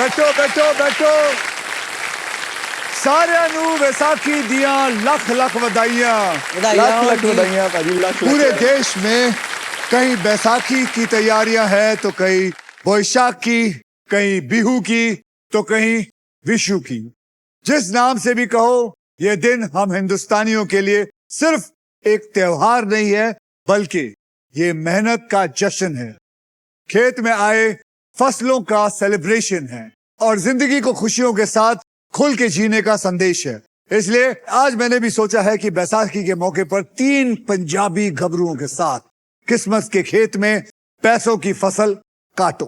बैठो बैठो बैठो। सारिਆਂ ਨੂੰ वैसाखी दियां लख लख बधाइयां। लख लख बधाइयां भाजी, लख। पूरे देश में कहीं बैसाखी की तैयारियां हैं तो कहीं बोईशाखी, कहीं बिहू की तो कहीं विशु की। जिस नाम से भी कहो, ये दिन हम हिंदुस्तानियों के लिए सिर्फ एक त्योहार नहीं है बल्कि ये मेहनत का जश्न है, खेत में आए फसलों का सेलिब्रेशन है और जिंदगी को खुशियों के साथ खुल के जीने का संदेश है। इसलिए आज मैंने भी सोचा है कि बैसाखी के मौके पर 3 पंजाबी गबरुओं के साथ क्रिसमस के खेत में पैसों की फसल काटो।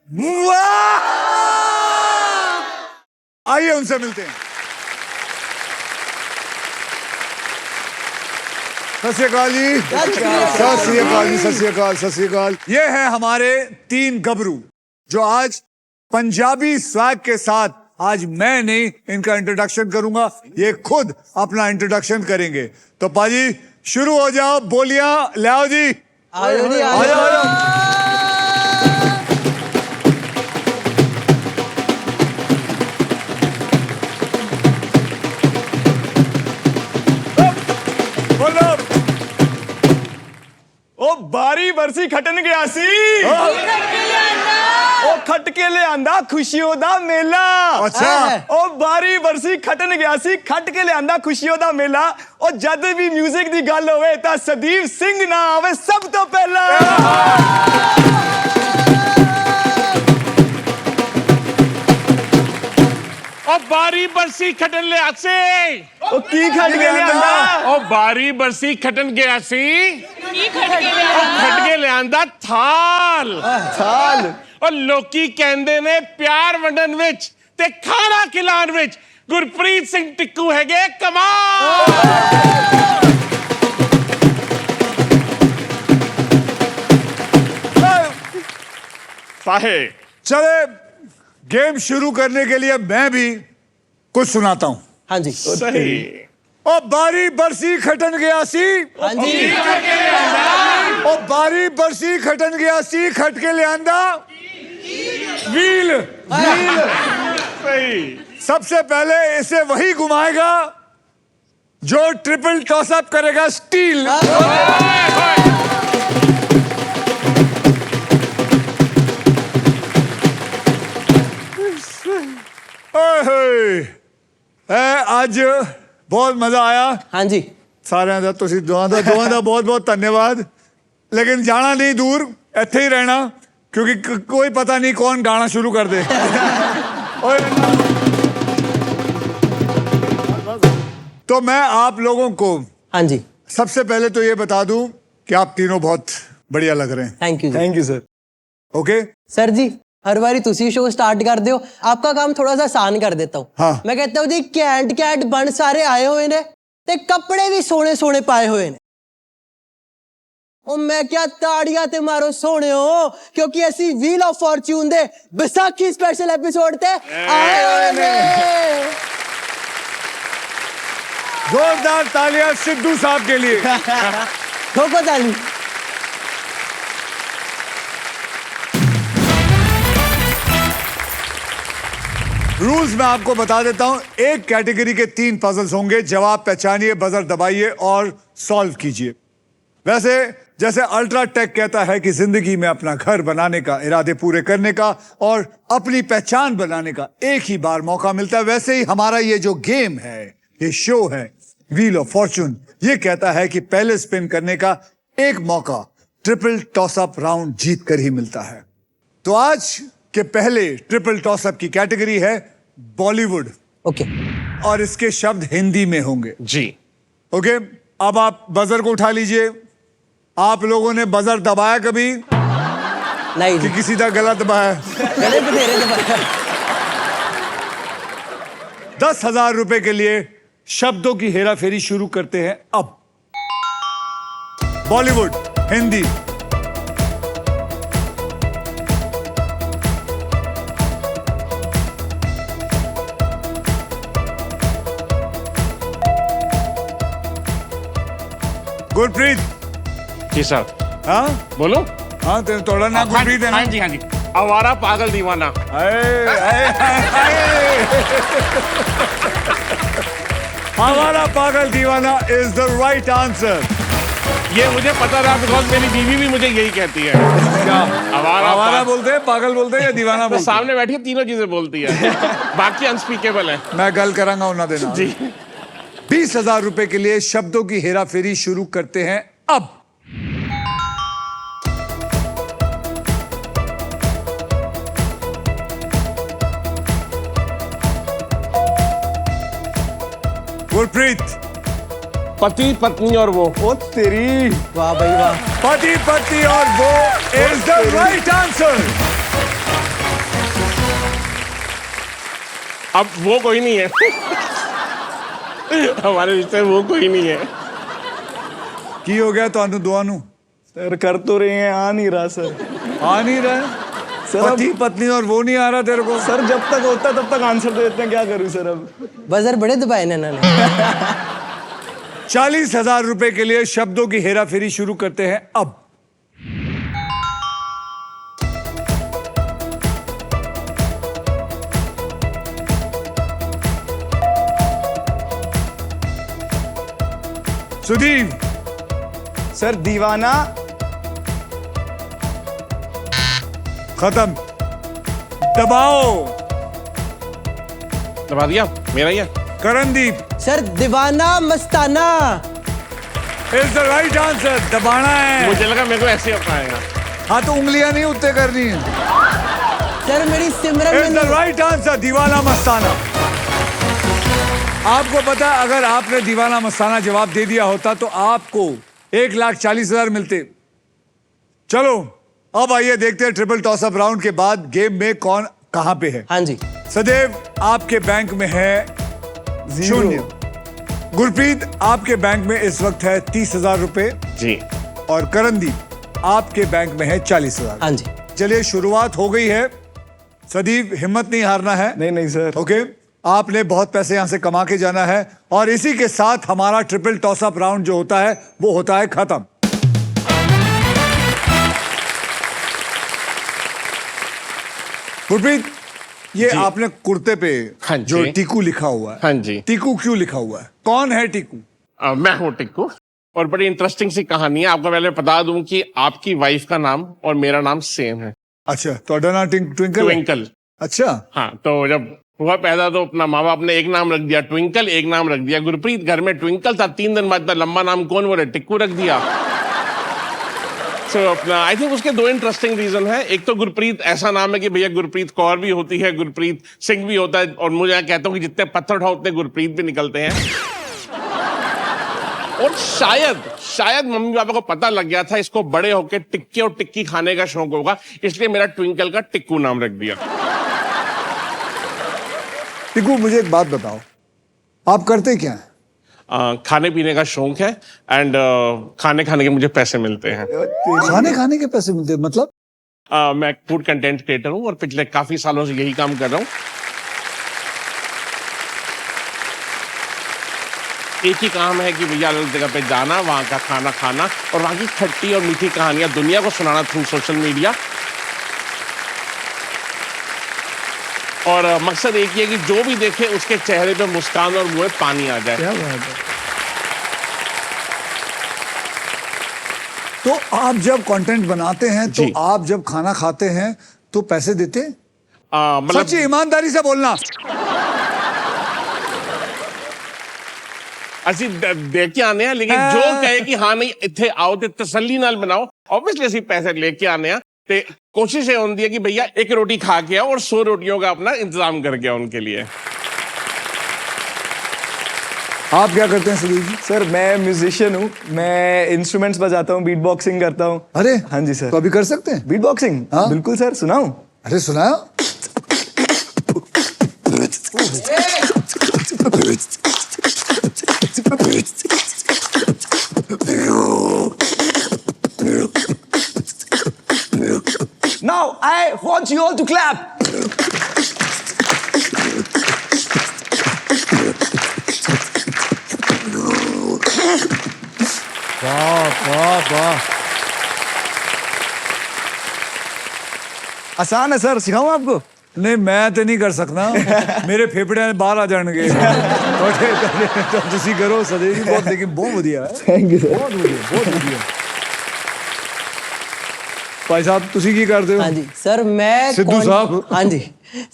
वाह! आइए उनसे मिलते हैं। सत श्री अकाल जी। सत श्री अकाल जी। सत श्री अकाल, सत श्री अकाल। ये है हमारे 3 गबरू जो आज पंजाबी स्वैग के साथ, आज मैं नहीं इनका इंट्रोडक्शन करूंगा, ये खुद अपना इंट्रोडक्शन करेंगे। तो पाजी शुरू हो जाओ, बोलियां ले आओ जी। आओ जी, आओ जाओ। बोलो। ओ बारी बरसी खटन गया सी, ओ खट के ले आंदा खुशियों दा मेला। अच्छा। ओ बारी बरसी खटन गया सी, खट के ले आंदा खुशियों दा मेला। ओ जद भी म्यूजिक दी गल होवे तां सदीप सिंह ना आवे सब तो पहला। ओ बारी बरसी खटन ले आसे। ओ की खट के ले आंदा? ओ बारी बरसी खटन गया सी, खट के ले आंदा थाल। थाल। ओ लोकी कहंदे ने प्यार वंडन विच ते खाना खिलान विच गुरप्रीत सिंह टिक्कू हैगे कमाल। साहे चले गेम शुरू करने के लिए मैं भी कुछ सुनाता हूं। हाँ जी, सही। ओ बारी बरसी खटन गया सी, हाँ जी, ओ बारी बरसी खटन गया सी, खट के ले आंदा व्हील। व्हील। सही। सबसे पहले इसे वही घुमाएगा जो ट्रिपल टॉसअप करेगा स्टील। आज बहुत मजा आया हाँ जी। साਰਿਆਂ ਦਾ। ਤੁਸੀਂ ਦੋਵਾਂ ਦਾ ਬਹੁਤ ਬਹੁਤ ਧੰਨਵਾਦ। लेकिन जाना नहीं दूर, ਇੱਥੇ ही रहना क्योंकि कोई पता नहीं कौन गाना शुरू कर दे। तो मैं आप लोगों को हाँ जी, सबसे पहले तो ये बता दूं कि आप तीनों बहुत बढ़िया लग रहे हैं। Thank you. Thank you sir. Okay. Sir ji, हर बारी तुसी शो स्टार्ट कर दो, आपका काम थोड़ा सा आसान कर देता हूँ। हाँ। मैं कहता हूँ जी, कैंट कैंट बन सारे आए हुए ने ते कपड़े भी सोने सोने पाए हुए ने। ओ मैं क्या ताड़ियां ते मारो सोने हो, क्योंकि ऐसी wheel of Fortune they Baisakhi special episode ते आए हुए ने। जोरदार तालियां सिद्धू साहब के लिए। ठोको ताली। रूल्स मैं आपको बता देता हूं। एक कैटेगरी के 3 पजल्स होंगे, जवाब पहचानिए, बजर दबाइए और सॉल्व कीजिए। वैसे जैसे अल्ट्राटेक कहता है कि जिंदगी में अपना घर बनाने का, इरादे पूरे करने का और अपनी पहचान बनाने का एक ही बार मौका मिलता है, वैसे ही हमारा ये जो गेम है, ये शो है व्हील ऑफ फॉर्चून, ये कहता है कि पहले स्पिन करने का एक मौका ट्रिपल टॉसअप राउंड जीत कर ही मिलता है। तो आज के पहले ट्रिपल टॉसअप की कैटेगरी है बॉलीवुड ओके। और इसके शब्द हिंदी में होंगे। जी। ओके। अब आप बजर को उठा लीजिए। आप लोगों ने बजर दबाया कभी नहीं कि जी, किसी का गला दबाया? गले बथेरे दबाया। 10,000 रुपए के लिए शब्दों की हेराफेरी शुरू करते हैं अब। बॉलीवुड, हिंदी। गुरप्रीत। जी साहब। हाँ, बोलो। हाँ तेरे तोड़ा ना गुरप्रीत है ना? हाँ जी हाँ जी, आवारा पागल दीवाना। हमारा पागल दीवाना इज द राइट आंसर। ये मुझे पता रहा बिकॉज मेरी बीवी भी मुझे यही कहती है। क्या आवारा पागल। बोलते हैं, पागल बोलते हैं या दीवाना तो बोलते हैं? सामने बैठी है, तीनों चीजें बोलती है। बाकी अनस्पीकेबल है। मैं गल करांगा उन्हें देना जी 20,000 रुपए के लिए शब्दों की हेरा फेरी शुरू करते हैं अब। गुरप्रीत, पति पत्नी और वो। ओ तेरी, वाह भाई वाह। पति पत्नी और वो इज द राइट आंसर। अब वो कोई नहीं है। हमारे रिश्ते में वो कोई नहीं है। की हो गया तो दुआनु सर कर तो रहे हैं, आ नहीं रहा सर। आ नहीं रहा है? सर पति पत्नी और वो नहीं आ रहा तेरे को? सर जब तक होता है तब तक आंसर दे देते हैं, क्या करूं सर अब। बजर बड़े दबाए ना इन्होंने। 40,000 रुपए के लिए शब्दों की हेरा फेरी शुरू करते हैं अब। सुदीप, सर दीवाना, खत्म। दबाओ। दबा दिया, मेरा ही है। Karandeep sir Deewana Mastana. Is the right answer. दबाना है। मुझे लगा मेरे को ऐसे होता है। हाँ तो उंगलियां नहीं उत्ते करनी है। सर मेरी सिमरन इज द राइट आंसर। दीवाना मस्ताना। आपको पता है अगर आपने दीवाना मस्ताना जवाब दे दिया होता तो आपको 1,40,000 मिलते। चलो अब आइए देखते हैं ट्रिपल टॉस अप राउंड के बाद गेम में कौन कहां पे है। हाँ जी। सदैव आपके बैंक में है 0। गुरप्रीत आपके बैंक में इस वक्त है 30,000 रुपए जी और करणदीप आपके बैंक में है 40,000। हाँ जी। चलिए शुरुआत हो गई है। सदीप हिम्मत नहीं हारना है। नहीं नहीं सर। ओके, आपने बहुत पैसे यहां से कमा के जाना है और इसी के साथ हमारा ट्रिपल टॉस अप राउंड जो होता है वो होता है खत्म। गुरप्रीत, ये जी। आपने कुर्ते पे हाँ जी। जो टीकू लिखा हुआ है, हाँ जी। टीकू क्यों लिखा हुआ है? कौन है टीकू? मैं हूँ टिक्कू और बड़ी इंटरेस्टिंग सी कहानी है। आपको पहले बता दूं कि आपकी वाइफ का नाम और मेरा नाम सेम है, अच्छा, तो अडाना ट्विंकल है? ट्विंकल। अच्छा, हाँ, तो जब हुआ पैदा तो अपना माँ बाप ने एक नाम रख दिया ट्विंकल, एक नाम रख दिया गुरप्रीत। घर में ट्विंकल था, 3 दिन बाद इतना लंबा नाम कौन बोले, टिक्कू रख दिया। So, अपना आई थिंक उसके 2 इंटरेस्टिंग रीजन है। एक तो गुरप्रीत ऐसा नाम है कि भैया गुरप्रीत कौर भी होती है, गुरप्रीत सिंह भी होता है, और मुझे कहता हूँ कि जितने पत्थर उठाओ उतने गुरप्रीत भी निकलते हैं। और शायद मम्मी पापा को पता लग गया था इसको बड़े होके टिक्के और टिक्की खाने का शौक होगा, इसलिए मेरा ट्विंकल का टिक्कू नाम रख दिया। टीकू मुझे एक बात बताओ, आप करते क्या हैं? खाने पीने का शौक है एंड खाने के मुझे पैसे मिलते हैं। खाने के पैसे मिलते हैं मतलब? मैं फूड कंटेंट क्रिएटर हूं और पिछले काफी सालों से यही काम कर रहा हूं। एक ही काम है कि भैया अलग जगह पे जाना, वहां का खाना खाना और वहां की खट्टी और मीठी कहानियां दुनिया को सुनाना थ्रू सोशल मीडिया। और मकसद एक ही है कि जो भी देखे उसके चेहरे पे मुस्कान और मुंह में पानी आ जाए। क्या बात है। तो आप जब कंटेंट बनाते हैं तो जी। आप जब खाना खाते हैं तो पैसे देते हैं? मतलब सच्ची ईमानदारी से बोलना। ਅਸੀਂ ਦੇ ਕੇ ਆਨੇ ਆ ਲੇਕਿन ਜੋ ਕਹੇ ਕਿ ਹਾਂ ਨਹੀਂ ਇੱਥੇ ਆਓ ਤੇ ਤਸੱਲੀ ਨਾਲ ਬਣਾਓ, ऑब्वियसली ਅਸੀਂ ਪੈਸੇ ਲੈ ਕੇ ਆਨੇ ਆ ਤੇ कोशिश ये होती है कि भैया एक रोटी खा के आओ और 100 रोटियों का अपना इंतजाम करके आओ उनके लिए। आप क्या करते हैं सुधीर जी? सर मैं म्यूजिशियन हूँ, मैं इंस्ट्रूमेंट्स बजाता हूँ, बीट बॉक्सिंग करता हूँ। अरे हाँ जी सर। तो अभी कर सकते हैं बीट बॉक्सिंग? हाँ। बिल्कुल सर, सुनाऊं? अरे सुनाओ। Now I want you all to clap. वाह वाह वाह। आसान है सर, सिखाऊं आपको? नहीं मैं तो नहीं कर सकता मेरे फेफड़े बाहर आ जाएंगे तो तुसी करो सदैव जी बहुत लेकिन बहुत बढ़िया है थैंक यू सर। बहुत बढ़िया भाई साहब तुसी की करते हो हाँ जी सर मैं सिद्धू साहब। हाँ जी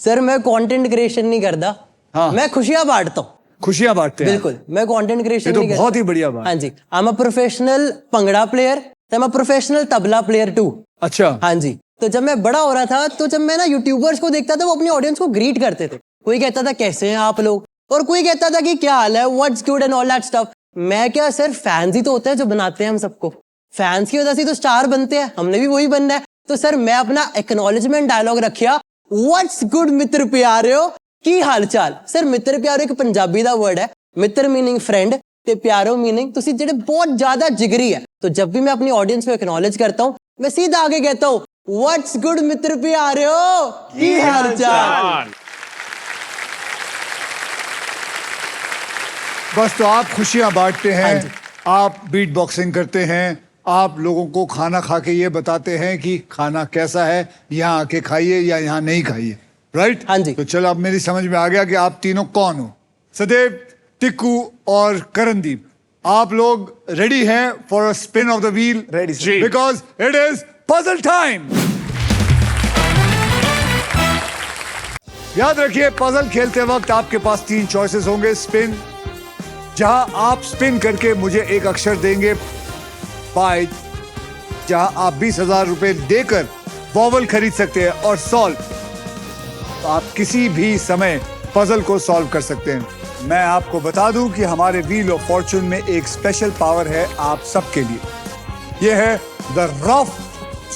सर मैं कंटेंट क्रिएशन नहीं करता हाँ। मैं खुशियां बांटता हूँ खुशियां बांटते हैं बिल्कुल मैं कंटेंट क्रिएशन ये तो नहीं करता बहुत ही बढ़िया बात हाँ जी I am a professional bhangra player I am a professional tabla player too अच्छा हाँ जी तो जब मैं बड़ा हो रहा था तो जब मैं ना यूट्यूबर्स को देखता था वो अपनी ऑडियंस को ग्रीट करते थे कोई कहता था कैसे हैं आप लोग और कोई कहता था कि क्या हाल है what's good and all that stuff मैं क्या सर फैंस ही तो होते हैं जो बनाते हैं हम सबको फैंस की वजह से तो स्टार बनते हैं हमने भी वही बनना है तो सर मैं अपना एक्नॉलेजमेंट डायलॉग रखिया व्हाट्स गुड मित्र प्यारियो की हालचाल सर मित्र प्यारो एक पंजाबी दा वर्ड है मित्र मीनिंग फ्रेंड ते प्यारो मीनिंग तुसी जेडे बहुत ज्यादा जिगरी है तो जब भी मैं अपनी ऑडियंस को एक्नॉलेज करता हूँ मैं सीधा आगे कहता हूँ व्हाट्स गुड मित्र प्यारियो की हालचाल बस तो आप खुशियां बांटते हाँ हैं जी। आप बीट बॉक्सिंग करते हैं आप लोगों को खाना खा के ये बताते हैं कि खाना कैसा है यहाँ आके खाइए या यहाँ नहीं खाइए राइट हाँ जी। तो चलो अब मेरी समझ में आ गया कि आप तीनों कौन हो सदैव टिक्कू और करणदीप आप लोग रेडी हैं for a spin of the wheel Ready, sir. जी। Because it is puzzle time याद रखिए पजल खेलते वक्त आपके पास 3 चॉइसेस होंगे स्पिन जहां आप स्पिन करके मुझे एक अक्षर देंगे बाय जहां आप 20,000 रुपए देकर वॉवल खरीद सकते हैं और सॉल्व आप किसी भी समय पजल को सॉल्व कर सकते हैं मैं आपको बता दूं कि हमारे व्हील ऑफ फॉर्चून में एक स्पेशल पावर है आप सबके लिए यह है द रफ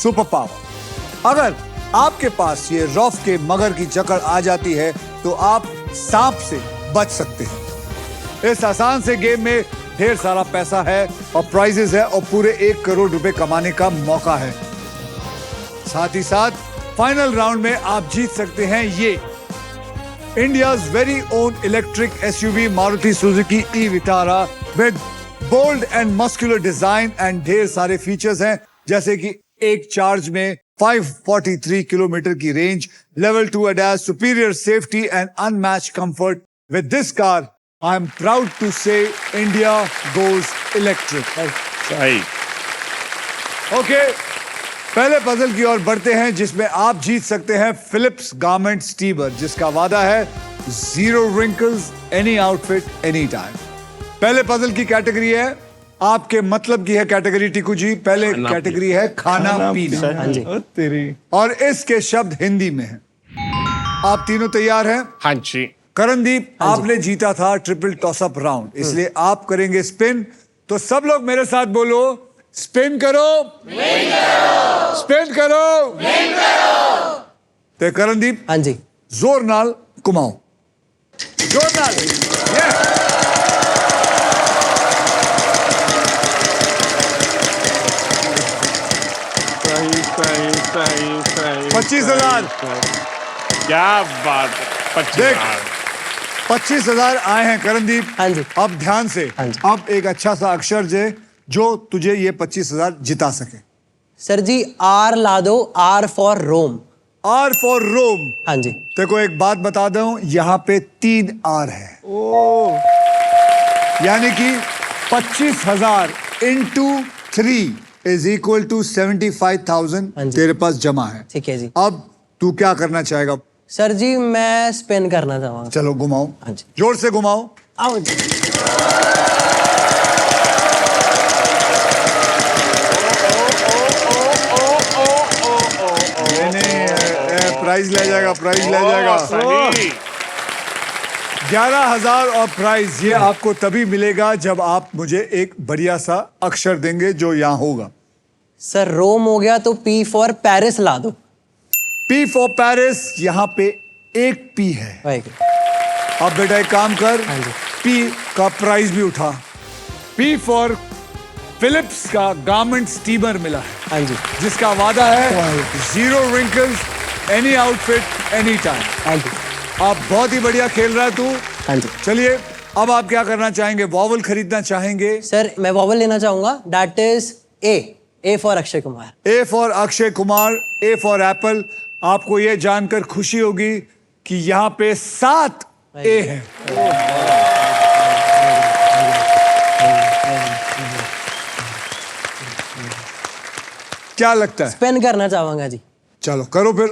सुपर पावर अगर आपके पास ये रफ के मगर की जकड़ आ जाती है तो आप सांप से बच सकते हैं इस आसान से गेम में ढेर सारा पैसा है और प्राइजेस है और पूरे 1 करोड़ रुपए कमाने का मौका है साथ ही साथ फाइनल राउंड में आप जीत सकते हैं ये India's very own electric SUV Maruti Suzuki e-Vitara with bold and muscular design and ढेर सारे फीचर्स हैं जैसे कि एक चार्ज में 543 किलोमीटर की range level 2 ADAS superior safety and unmatched comfort with this car I am proud to say India goes electric सही okay पहले पजल की ओर बढ़ते हैं जिसमें आप जीत सकते हैं फिलिप्स गारमेंट स्टीबर जिसका वादा है 0 wrinkles any outfit any time पहले पजल की कैटेगरी है आपके मतलब की है कैटेगरी टिकू जी पहले खाना कैटेगरी है खाना पीना हाँ जी ओ तेरी। और इसके शब्द हिंदी में हैं आप तीनों तैयार हैं हाँ जी करणदीप आपने जीता था ट्रिपल टॉसअप राउंड इसलिए आप करेंगे स्पिन तो सब लोग मेरे साथ बोलो स्पिन करो स्पिन करो ते करणदीप हाँ जी जोर नाल घुमाओ जोर नाल yes. सही सही सही सही 25,000 क्या बात है 25,000 25,000 आए हैं करणदीप हाँ जी। अब ध्यान से हाँ जी। अब एक अच्छा सा अक्षर दे जो तुझे ये 25,000 जिता सके सर जी आर ला दो R for Rome R for Rome हाँ जी देखो एक बात बता दूं यहाँ पे 3 आर है यानी कि 25,000 इंटू 3 इज इक्वल टू 75,000 हाँ जी। तेरे पास जमा है ठीक है जी अब तू क्या करना चाहेगा सर जी मैं स्पेन करना चाहूँगा चलो घुमाओ हाँ जी। जोर से घुमाओ आओ जी प्राइज ले जाएगा प्राइज ले जाएगा सही 11,000 और प्राइज ये आपको तभी मिलेगा जब आप मुझे एक बढ़िया सा अक्षर देंगे जो यहाँ होगा सर रोम हो गया तो पी फॉर पेरिस ला दो पी फॉर पेरिस यहाँ पे एक पी है वाहिगुरू। अब बेटा एक काम कर हाँ जी। पी का प्राइज भी उठा पी फॉर फिलिप्स का गारमेंट स्टीमर मिला है हाँ जी जिसका वादा है 0 wrinkles any outfit any time हाँ जी आप बहुत ही बढ़िया खेल रहा है तू हाँ जी चलिए अब आप क्या करना चाहेंगे वॉवल खरीदना चाहेंगे सर मैं वॉवल लेना चाहूंगा that is A for Akshay Kumar A for Akshay Kumar A for Apple आपको यह जानकर खुशी होगी कि यहां पे 7 ए हैं। क्या लगता है? स्पिन करना चाहूंगा जी। चलो करो फिर।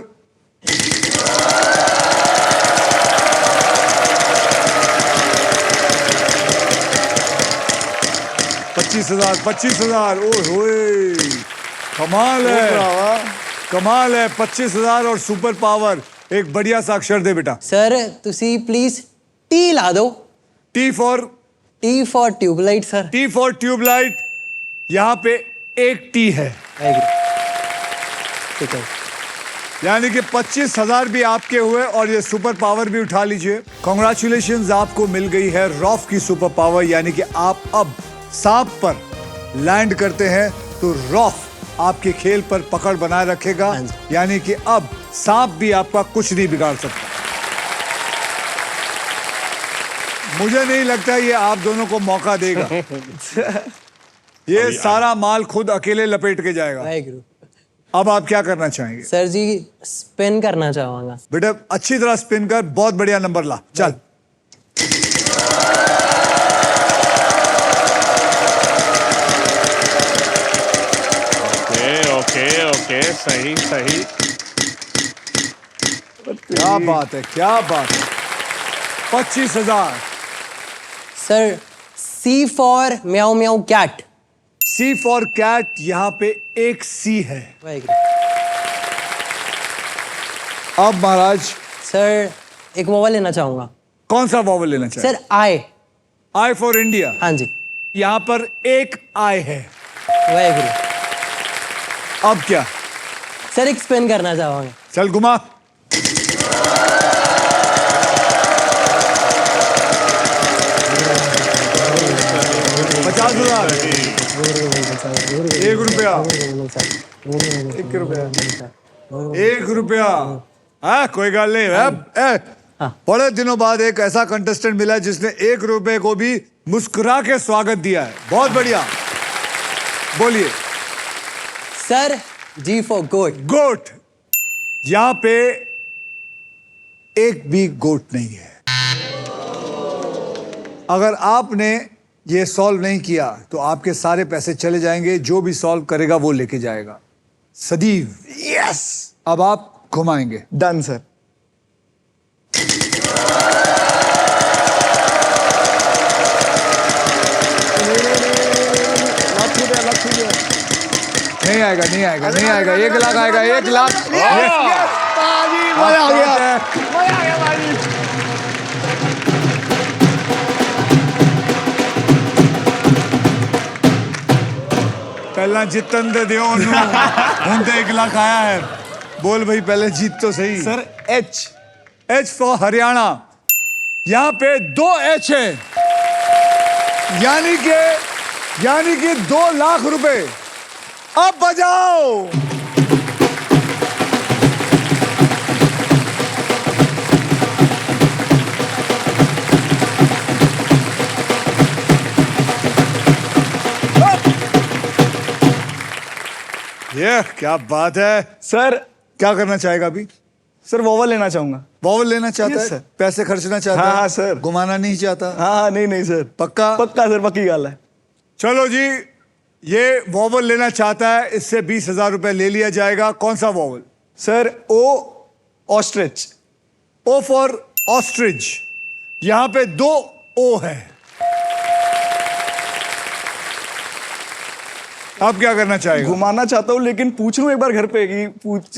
$25,000 ओए कमाल है, कमाल है। 25,000 और सुपर पावर। एक बढ़िया सा अक्षर दे बेटा। सर तुसी प्लीज टी ला दो। T for tubelight sir. T for tubelight. यहां पे एक टी है, ठीक है। यानी कि 25,000 भी आपके हुए और ये सुपर पावर भी उठा लीजिए। कॉन्ग्रेचुलेशंस, आपको मिल गई है रॉफ की सुपर पावर, यानी कि आप अब सांप पर लैंड करते हैं तो रॉफ आपके खेल पर पकड़ बनाए रखेगा, यानी कि अब सांप भी आपका कुछ नहीं बिगाड़ सकता। मुझे नहीं लगता ये आप दोनों को मौका देगा। ये सारा माल खुद अकेले लपेट के जाएगा। वाहेगुरु। अब आप क्या करना चाहेंगे? सर जी स्पिन करना चाहूंगा। बेटा अच्छी तरह स्पिन कर, बहुत बढ़िया नंबर ला। चल ओके ओके, सही सही। क्या बात है, क्या बात है। 25,000। सर सी फॉर म्याऊ म्याऊ कैट। सी फॉर कैट, यहां पे एक सी है। वाहेगुरु। अब महाराज सर एक मोबाइल लेना चाहूंगा। कौन सा वॉवल लेना चाहिए? Sir I. I for India. हाँ जी। यहां पर एक आई है। वाहेगुरु। अब क्या? सर एक स्पिन करना चाहूंगा। चल घुमा। $50,000। ₹1। हाँ कोई गल नहीं। बड़े दिनों बाद एक ऐसा कंटेस्टेंट मिला जिसने ₹1 को भी मुस्कुरा के स्वागत दिया है। बहुत बढ़िया। बोलिए। Sir G for goat. Goat. यहां पे एक भी गोट नहीं है। अगर आपने ये सॉल्व नहीं किया तो आपके सारे पैसे चले जाएंगे। जो भी सॉल्व करेगा वो लेके जाएगा। सदीव, यस। अब आप घुमाएंगे। Done sir. नहीं आएगा, नहीं आएगा, नहीं आएगा। 1 लाख आएगा, 1 लाख। मजा आ गया, मजा आ गया बाजी। पहला जितन दे दियो उन्होंने। ਹੁਣ ਤੇ 1 लाख आया है। बोल भाई पहले जीत तो सही। Sir H for Haryana. यहां पे 2 एच है, यानी कि 2 लाख रुपए। अब बजाओ। ये क्या बात है। सर क्या करना चाहेगा अभी? सर वोवल लेना चाहूंगा। वॉवल लेना चाहता Yes, है? sir. पैसे खर्चना चाहता हाँ, है? हाँ, sir. घुमाना नहीं चाहता? हाँ नहीं नहीं सर, पक्का? पक्का सर, पक्की गल है। चलो जी, ये वॉवल लेना चाहता है, इससे 20,000 रुपए ले लिया जाएगा। कौन सा vowel? Sir O ostrich. O for ostrich. यहां पे 2 ओ है। अब क्या करना चाहेगा? घुमाना चाहता हूँ, लेकिन पूछ लूं एक बार घर पे कि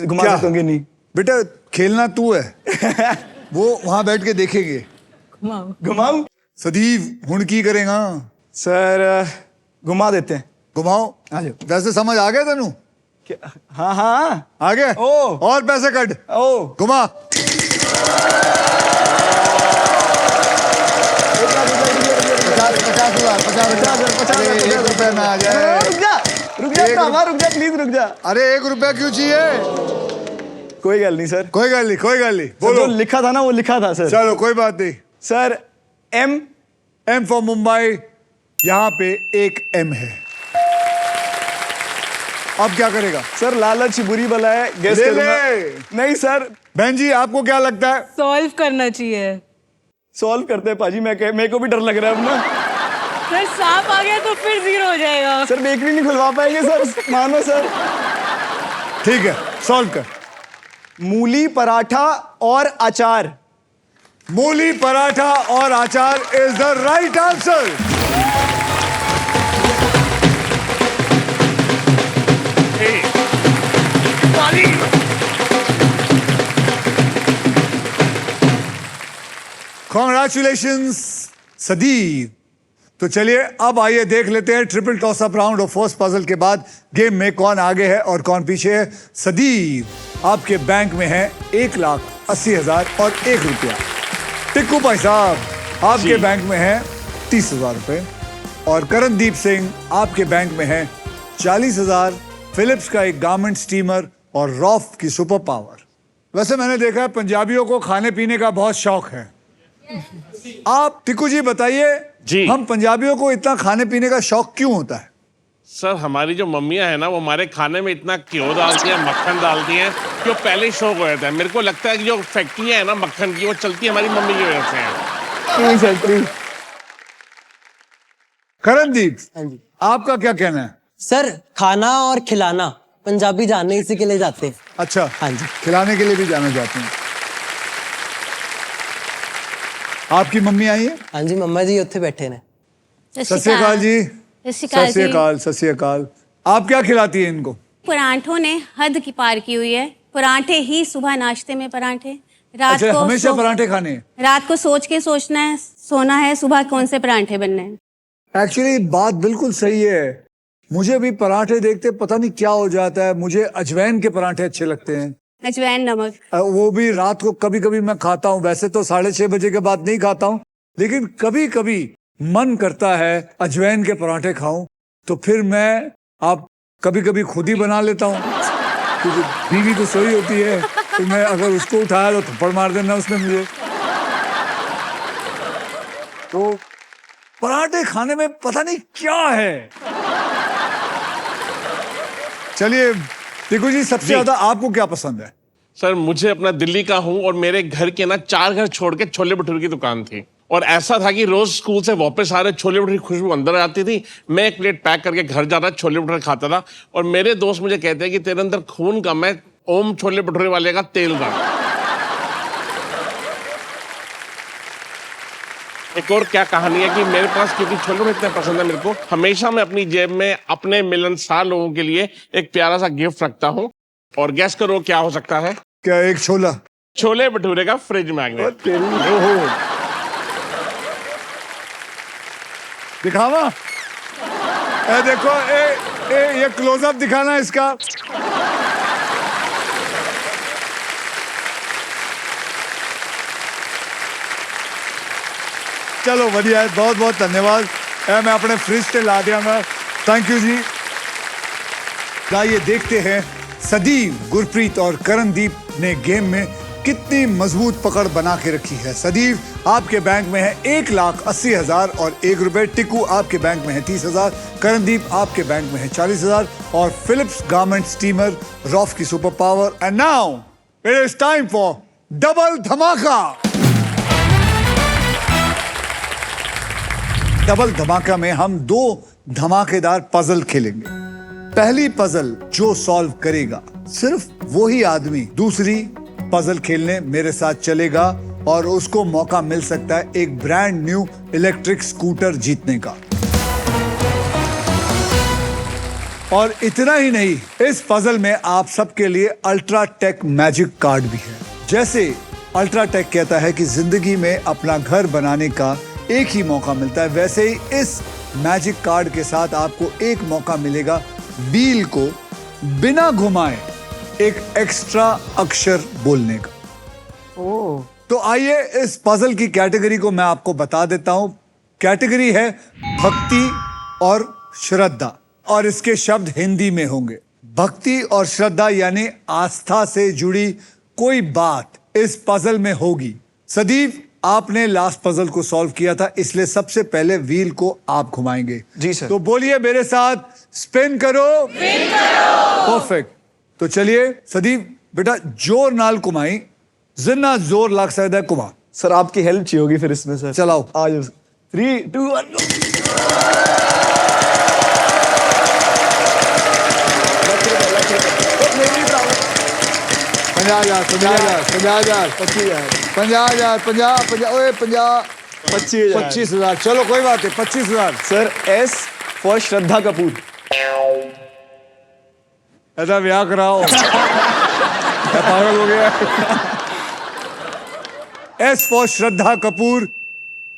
घुमा क्या? सकते होंगे नहीं। बेटा खेलना तू है। वो वहां बैठ के देखेंगे। घुमाऊं? सदीव हुण की करेगा? सर घुमा देते हैं। घुमाओ। आ जाओ। वैसे समझ आ गया तेनू? क्या? हाँ हाँ आ गया? ओ। और पैसे कट। ओ घुमा। 50,000 1 रुपए में आ जाए। रुक जा भरावा, रुक जा प्लीज, रुक जा। अरे 1 रुपया क्यों चाहिए? कोई गल नहीं सर। कोई गल नहीं, कोई गल नहीं। बोलो। बोलो। जो लिखा था ना वो लिखा था सर। चलो कोई बात नहीं। Sir M for Mumbai. यहां पे एक एम है। अब क्या करेगा? सर लालच बुरी बला है, गेस ले करूंगा। ले। नहीं सर, बहन जी आपको क्या लगता है? सॉल्व करना चाहिए। सॉल्व करते हैं पाजी, मेरे को भी डर लग रहा है अब ना। सर सांप आ गया तो फिर 0 हो जाएगा। सर बेकरी नहीं खुलवा पाएंगे सर, मानो सर। ठीक है, सॉल्व कर। मूली पराठा और अचार। मूली पराठा और अचार is the right answer. Congratulations Sadiv. तो चलिए अब आइए देख लेते हैं ट्रिपल टॉस अप राउंड और फर्स्ट पजल के बाद गेम में कौन आगे है और कौन पीछे है। सदीव आपके बैंक में है 1,80,000 और 1 रुपया। टिक्कू भाई साहब आपके बैंक में है 30,000 रुपए और करणदीप सिंह आपके बैंक में है 40,000, फिलिप्स का एक गारमेंट स्टीमर और रॉफ की सुपर पावर। वैसे मैंने देखा है पंजाबियों को खाने पीने का बहुत शौक है। आप टिक्कू जी बताइए, जी। हम पंजाबियों को इतना खाने पीने का शौक क्यों होता है? सर हमारी जो मम्मियां हैं ना, वो हमारे खाने में इतना घ्यो डालती हैं, मक्खन डालती हैं कि वो पहले ही शौक हो जाता है। मेरे को लगता है कि जो फैक्ट्रियां हैं ना मक्खन की, वो चलती हमारी मम्मी की वजह से हैं। करणदीप हाँ जी आपका क्या कहना है? सर, खाना और खिलाना पंजाबी जानने इसी के लिए जाते हैं। अच्छा, हाँ जी। खिलाने के लिए भी जाना चाहते हैं। आपकी मम्मी आई है? हाँ जी, मम्मा जी उत्थे बैठे ने। सत श्री अकाल जी। सत श्री अकाल सत श्री जी। अकाल, सत श्री अकाल। आप क्या खिलाती हैं इनको? परांठों ने हद की पार की हुई है। परांठे ही सुबह नाश्ते में परांठे, रात अच्छा, को हमेशा पराठे खाने हैं? रात को सोच के सोचना है, सोना है सुबह कौन से परांठे बनने हैं। एक्चुअली बात बिल्कुल सही है। मुझे भी पराठे देखते पता नहीं क्या हो जाता है। मुझे अजवैन के पराठे अच्छे लगते हैं, अजवैन नमक। वो भी रात को कभी कभी मैं खाता हूँ। वैसे तो 6:30 बजे के बाद नहीं खाता हूँ, लेकिन कभी कभी मन करता है अजवैन के पराठे खाऊं, तो फिर मैं आप कभी कभी खुद ही बना लेता हूँ, क्योंकि बीवी तो सोई होती है, तो मैं अगर उसको उठाया तो थप्पड़ मार देना उसने मुझे। तो पराठे खाने में पता नहीं क्या है। चलिए टिकू जी, सबसे ज्यादा आपको क्या पसंद है? सर मुझे अपना दिल्ली का हूं और मेरे घर के ना 4 घर छोड़ के छोले भटूरे की दुकान थी, और ऐसा था कि रोज स्कूल से वापस आ रहे छोले भटूरे की खुशबू अंदर आती थी। मैं एक प्लेट पैक करके घर जाता, छोले भटूरे खाता था, और मेरे दोस्त मुझे कहते हैं कि तेरे अंदर खून कम है, ओम छोले भटूरे वाले का तेल डाल। एक और क्या कहानी है कि मेरे पास, क्योंकि छोले भटूरे इतने पसंद है मेरे को, हमेशा मैं अपनी जेब में अपने मिलनसार लोगों के लिए एक प्यारा सा गिफ्ट रखता हूँ। और गैस करो क्या हो सकता है? क्या? एक छोला? छोले भटूरे का फ्रिज मैग्नेट। ओहो, दिखावा। देखो ये क्लोजअप दिखाना इसका। चलो बढ़िया है, बहुत बहुत धन्यवाद। मैं अपने फ्रिज से ला दिया। थैंक यू जी। आइए देखते हैं सदीव, गुरप्रीत और करणदीप ने गेम में कितनी मजबूत पकड़ बना के रखी है। सदीव आपके बैंक में है 1,80,000 और 1 रुपए। टिक्कू आपके बैंक में है 30,000। करणदीप आपके बैंक में है 40,000 और फिलिप्स गारमेंट स्टीमर, रॉफ की super power. And now it is time for double धमाका। डबल धमाका में हम 2 धमाकेदार पजल खेलेंगे। पहली पजल जो सॉल्व करेगा सिर्फ वही आदमी दूसरी पजल खेलने मेरे साथ चलेगा और उसको मौका मिल सकता है एक ब्रांड न्यू इलेक्ट्रिक स्कूटर जीतने का। और इतना ही नहीं, इस पजल में आप सबके लिए अल्ट्राटेक मैजिक कार्ड भी है। जैसे अल्ट्राटेक कहता है कि जिंदगी में अपना घर बनाने का एक ही मौका मिलता है, वैसे ही इस मैजिक कार्ड के साथ आपको एक मौका मिलेगा व्हील को बिना घुमाए एक एक्स्ट्रा अक्षर बोलने का। तो आइए इस पजल की कैटेगरी को मैं आपको बता देता हूं। कैटेगरी है भक्ति और श्रद्धा, और इसके शब्द हिंदी में होंगे। भक्ति और श्रद्धा यानी आस्था से जुड़ी कोई बात इस पजल में होगी। सदीव आपने लास्ट पजल को सॉल्व किया था, इसलिए सबसे पहले व्हील को आप घुमाएंगे। जी सर। तो बोलिए मेरे साथ, स्पिन करो। परफेक्ट। तो चलिए सदीप बेटा, जोर नाल घुमाई, जिन्ना जोर लग सकता है घुमा। सर आपकी हेल्प चाहिए होगी फिर इसमें सर। चलाओ। आ जाओ। 3 2 1 गो। पंजा हजार, 25,000। चलो कोई बात नहीं, 25,000। Sir S for Shraddha Kapoor. ऐसा ब्याह कराओ। मैं पागल हो गया। S for Shraddha Kapoor.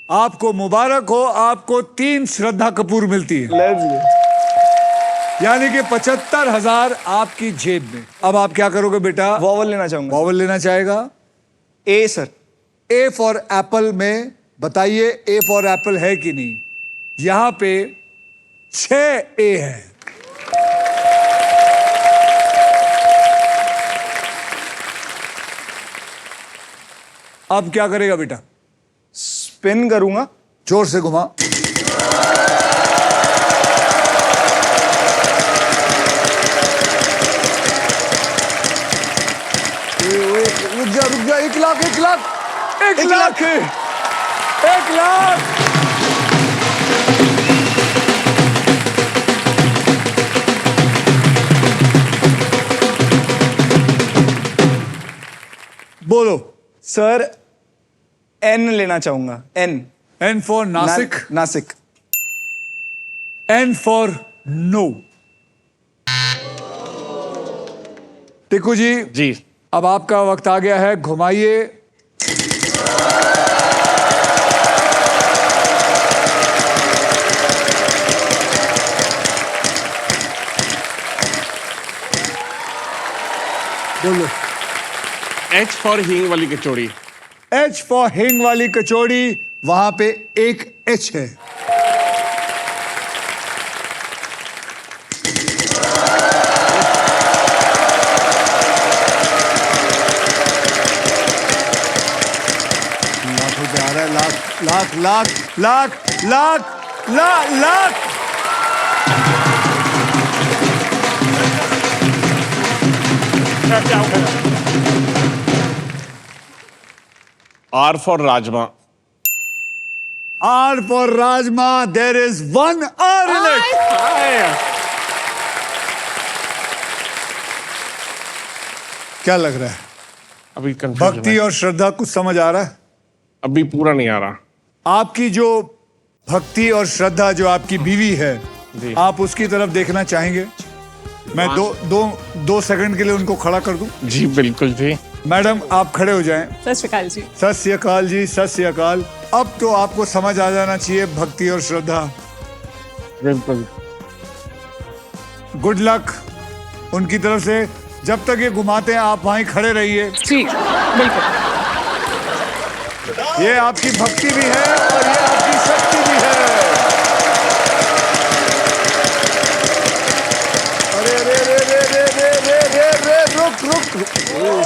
आपको मुबारक हो, आपको 3 श्रद्धा कपूर मिलती है, लेट्स गो। यानी कि 75,000 आपकी जेब में। अब आप क्या करोगे बेटा? वॉवल लेना चाहूंगा। वॉवल लेना चाहेगा। ए सर। ए फॉर एप्पल में बताइए ए फॉर एप्पल है कि नहीं? यहां पे 6 ए है। अब क्या करेगा बेटा? स्पिन करूंगा। जोर से घुमा। रुक जा 1 लाख 1 लाख 1 लाख 1 लाख। बोलो। सर एन लेना चाहूंगा। N for Nashik. Nashik. N for no. Tiku ji जी अब आपका वक्त आ गया है, घुमाइए। बोलो। एच फॉर हींग वाली कचौड़ी। एच फॉर हिंग वाली कचौड़ी। वहां पे एक एच है। लाख रुपए आ रहा है। Lakh lakh lakh lakh lakh lakh lakh. R for rajma. R for rajma. There is 1 R in it. क्या लग रहा है? अभी कंफ्यूजन भक्ति है। और श्रद्धा कुछ समझ आ रहा है? अभी पूरा नहीं आ रहा। आपकी जो भक्ति और श्रद्धा जो आपकी बीवी है, जी। आप उसकी तरफ देखना चाहेंगे? मैं दो सेकंड के लिए उनको खड़ा कर दूं? जी बिल्कुल जी। मैडम आप खड़े हो जाएं। सत श्री अकाल जी। सत श्री अकाल जी। सत श्री अकाल। अब तो आपको समझ आ जाना चाहिए भक्ति और श्रद्धा। बिल्कुल। गुड लक उनकी तरफ से। जब तक ये घुमाते हैं आप वहीं खड़े रहिए। जी बिल्कुल। ये आपकी भक्ति भी है और ये आपकी शक्ति भी है। अरे रे रे रे रे रे रे रे रे रुक रुक रुक।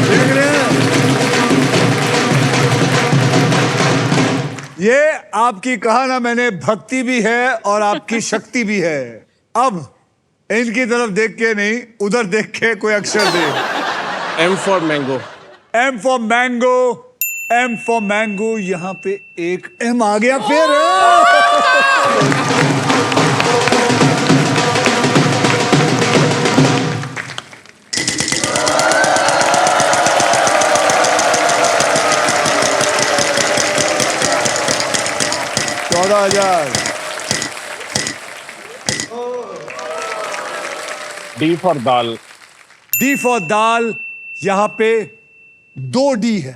देख रहे हैं? ये आपकी कहा ना मैंने, भक्ति भी है और आपकी शक्ति भी है। अब इनकी तरफ देख के नहीं, उधर देख के कोई अक्षर दे। M for mango. M for mango. M for mango. यहां पे एक एम आ गया फिर। 14,000। D for dal. D for dal. यहां पे 2 डी है।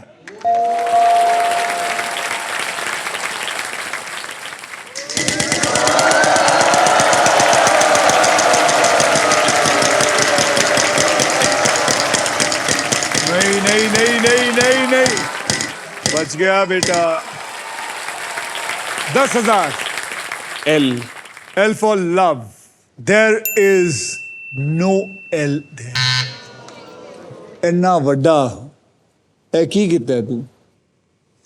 नहीं नहीं नहीं नहीं नहीं नहीं, बच गया बेटा। 10,000। L. L for love. There is no L दे इन्ना वड्डा ए की कीता है तू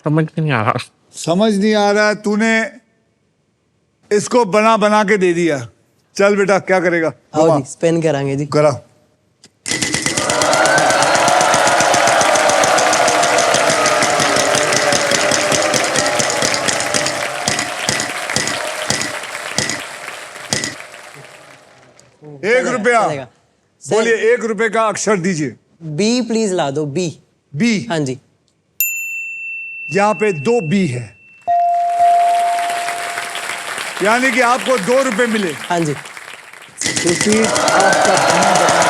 समझ नहीं आ रहा। समझ नहीं आ रहा है तूने इसको बना बना के दे दिया। चल बेटा क्या करेगा आओ जी स्पिन करांगे जी। करा ₹1 चलेगा। सर, बोलिए ₹1 का अक्षर दीजिए। बी प्लीज ला दो बी। बी हाँ जी यहां पे 2 बी है यानी कि आपको ₹2 मिले। हाँ जी क्योंकि आपका बना बना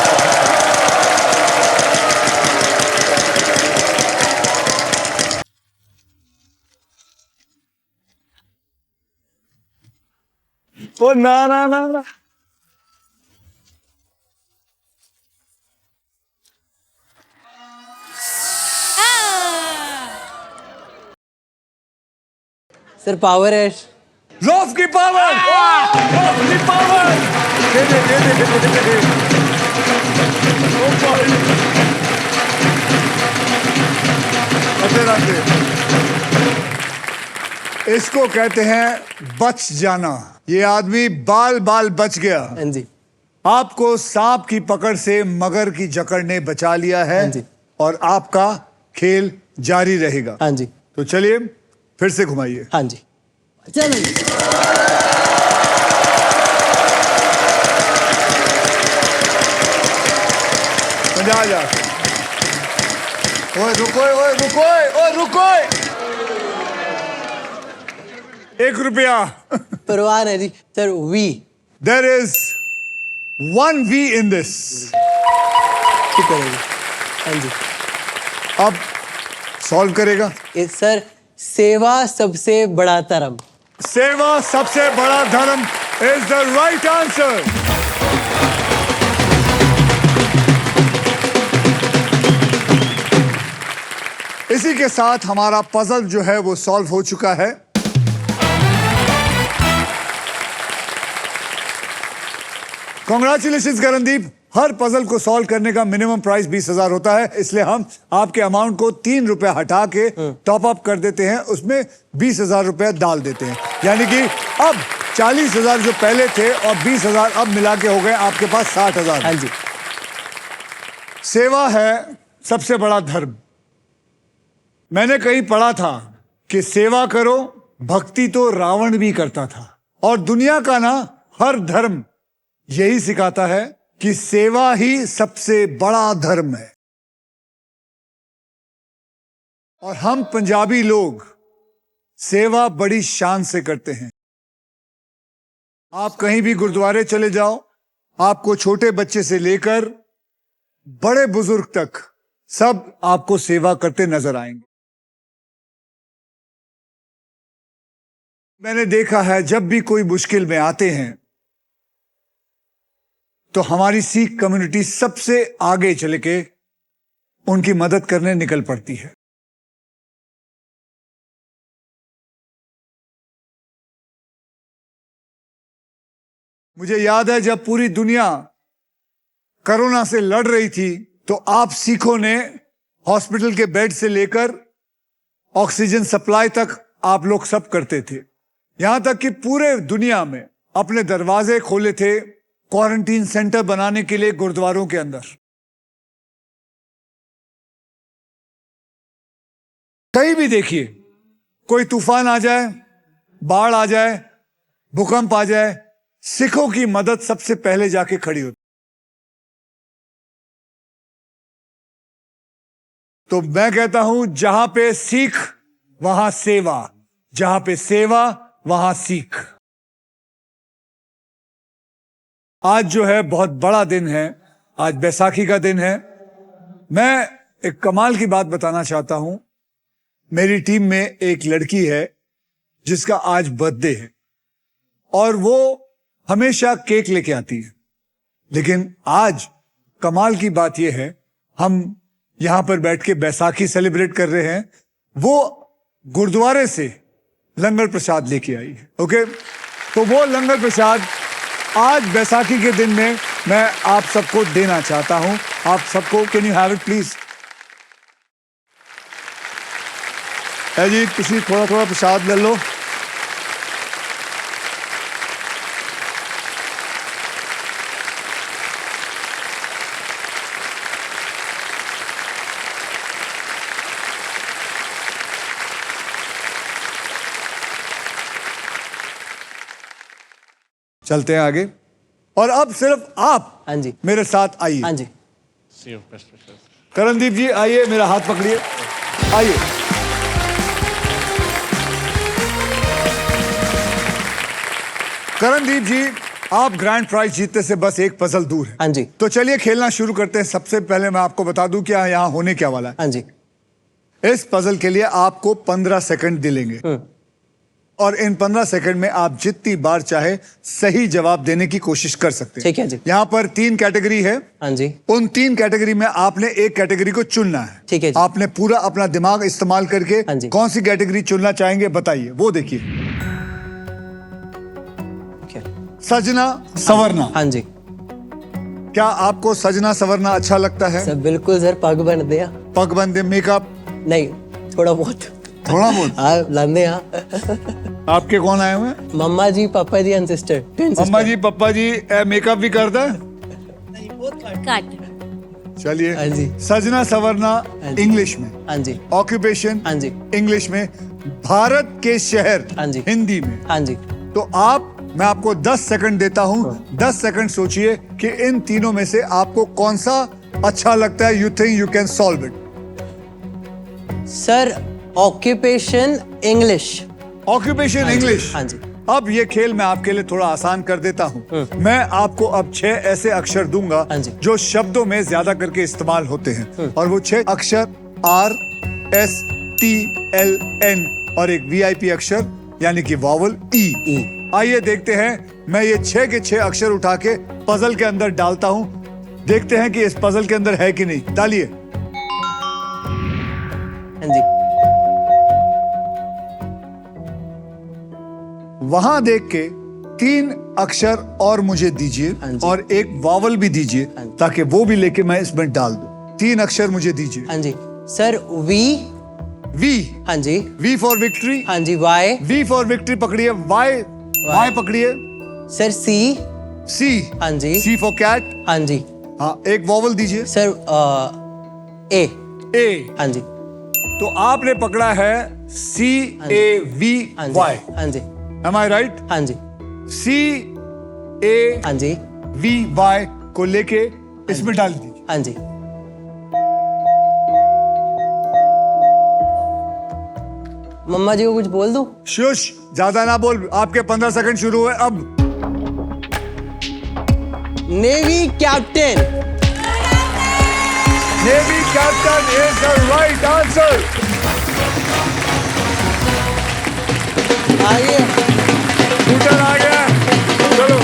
ओ ना ना ना ना सर पावर है। लॉफ की पावर लॉफ की पावर दे दे दे दे दे दे दे ओ भाई अरे राधे इसको कहते हैं बच जाना। ये आदमी बाल बाल बच गया। हाँ जी आपको सांप की पकड़ से मगर की जकड़ ने बचा लिया है हाँ जी। और आपका खेल जारी रहेगा। हाँ जी तो चलिए फिर से घुमाइए। हाँ जी चलो जी। पंजा जा ओए रुको ओए रुको ओए रुको ₹1 परवान है जी sir V. There is 1 V in this. ठीक करेंगे। हाँ जी अब सॉल्व करेगा। ये सर सेवा सबसे बड़ा धर्म। सेवा सबसे बड़ा धर्म इज द राइट आंसर। इसी के साथ हमारा पजल जो है वो सॉल्व हो चुका है। कॉन्ग्रेचुलेशन करणदीप। हर पजल को सॉल्व करने का मिनिमम प्राइस 20,000 होता है, इसलिए हम आपके अमाउंट को ₹3 हटा के टॉप अप कर देते हैं, उसमें 20,000 रुपए डाल देते हैं। यानी कि अब 40,000 जो पहले थे और 20,000 अब मिला के हो गए आपके पास 60,000। हाँ जी सेवा है सबसे बड़ा धर्म। मैंने कहीं पढ़ा था कि सेवा करो, भक्ति तो रावण भी करता था। और दुनिया का ना हर धर्म यही सिखाता है कि सेवा ही सबसे बड़ा धर्म है। और हम पंजाबी लोग सेवा बड़ी शान से करते हैं। आप कहीं भी गुरुद्वारे चले जाओ, आपको छोटे बच्चे से लेकर बड़े बुजुर्ग तक सब आपको सेवा करते नजर आएंगे। मैंने देखा है जब भी कोई मुश्किल में आते हैं तो हमारी सिख कम्युनिटी सबसे आगे चल के उनकी मदद करने निकल पड़ती है। मुझे याद है जब पूरी दुनिया कोरोना से लड़ रही थी तो आप सिखों ने हॉस्पिटल के बेड से लेकर ऑक्सीजन सप्लाई तक आप लोग सब करते थे। यहां तक कि पूरे दुनिया में अपने दरवाजे खोले थे क्वारंटीन सेंटर बनाने के लिए गुरुद्वारों के अंदर। कहीं भी देखिए, कोई तूफान आ जाए, बाढ़ आ जाए, भूकंप आ जाए, सिखों की मदद सबसे पहले जाके खड़ी होती। तो मैं कहता हूं जहां पे सीख वहां सेवा, जहां पे सेवा वहां सीख। आज जो है बहुत बड़ा दिन है, आज बैसाखी का दिन है। मैं एक कमाल की बात बताना चाहता हूं। मेरी टीम में एक लड़की है जिसका आज बर्थडे है और वो हमेशा केक लेके आती है, लेकिन आज कमाल की बात यह है हम यहां पर बैठ के बैसाखी सेलिब्रेट कर रहे हैं। वो गुरुद्वारे से लंगर प्रसाद लेके आई है। ओके, तो वो लंगर प्रसाद आज बैसाखी के दिन में मैं आप सबको देना चाहता हूं। आप सबको, can you have it please? है जी, किसी थोड़ा थोड़ा प्रसाद ले लो। चलते हैं आगे। और अब सिर्फ आप हाँ जी। मेरे साथ आइए। हाँ जी। करणदीप जी आइए, मेरा हाथ पकड़िए, आइए। करणदीप जी, आप ग्रैंड प्राइज जीतने से बस एक पजल दूर है। हाँ जी। तो चलिए खेलना शुरू करते हैं। सबसे पहले मैं आपको बता दूं कि यहाँ होने क्या वाला है। हाँ जी। इस पजल के लिए आपको 15 सेकंड दिलेंगे और इन 15 सेकंड में आप जितनी बार चाहे सही जवाब देने की कोशिश कर सकते हैं। ठीक है जी। यहाँ पर 3 कैटेगरी है। हाँ जी। उन 3 कैटेगरी में आपने एक कैटेगरी को चुनना है। ठीक है जी। आपने पूरा अपना दिमाग इस्तेमाल करके हाँ जी। कौन सी कैटेगरी चुनना चाहेंगे बताइए। वो देखिए, क्या? सजना संवरना। हाँ जी। क्या आपको सजना संवरना अच्छा लगता है? सर बिल्कुल सर, पग बन दिया। पग बंदे, मेकअप नहीं, थोड़ा बहुत। थोड़ा बहुत। हाँ लाने हाँ। आपके कौन आए हुए हैं? मम्मा जी, पापा जी एंड सिस्टर। अम्मा जी, पापा जी। मेकअप भी करता है? कट। चलिए। हाँ जी। सजना संवरना हाँ जी। इंग्लिश में, हाँ जी। ऑक्यूपेशन हाँ जी। इंग्लिश में, भारत के शहर हाँ जी। हिंदी में। हाँ जी। तो मैं आपको 10 सेकंड देता हूं। 10 सेकंड सोचिए कि इन तीनों में से आपको कौन सा अच्छा लगता है। You think you can solve it? Sir occupation English. Occupation English. हाँ जी। अब ये खेल मैं आपके लिए थोड़ा आसान कर देता हूं। मैं आपको अब 6 ऐसे अक्षर दूंगा हाँ जी। जो शब्दों में ज्यादा करके इस्तेमाल होते हैं और वो 6 अक्षर RSTLN और एक VIP अक्षर यानी कि वॉवल E। आइए देखते हैं। मैं ये 6 के 6 अक्षर उठा के पजल के अंदर डालता हूं। देखते हैं कि इस पजल के अंदर है कि नहीं। डालिए। हाँ जी। वहां देख के 3 अक्षर और मुझे दीजिए हाँ जी। और एक वॉवल भी दीजिए हाँ जी। ताकि वो भी लेके मैं इसमें डाल दूं। 3 अक्षर मुझे दीजिए। हाँ जी। Sir we. वी। हाँ जी। We for victory. हाँ जी। वाई। वी फॉर विक्ट्री पकड़िए। वाई। वाई पकड़िए। Sir C. सी। हाँ जी। सी फॉर कैट। हाँ जी। हाँ, एक वॉवल दीजिए। सर ए। ए। हाँ जी। तो आपने पकड़ा है CAVY। हाँ जी। हाँ जी। Am I right? हाँ जी। CAVY हाँ जी। को लेके इसमें डाल दीजिए। हाँ जी। मम्मा जी को कुछ बोल दूं? शुश, ज्यादा ना बोल। आपके 15 सेकंड शुरू हुए अब। Navy captain. Navy captain is the right answer. आइए। स्कूटर आ गया। चलो।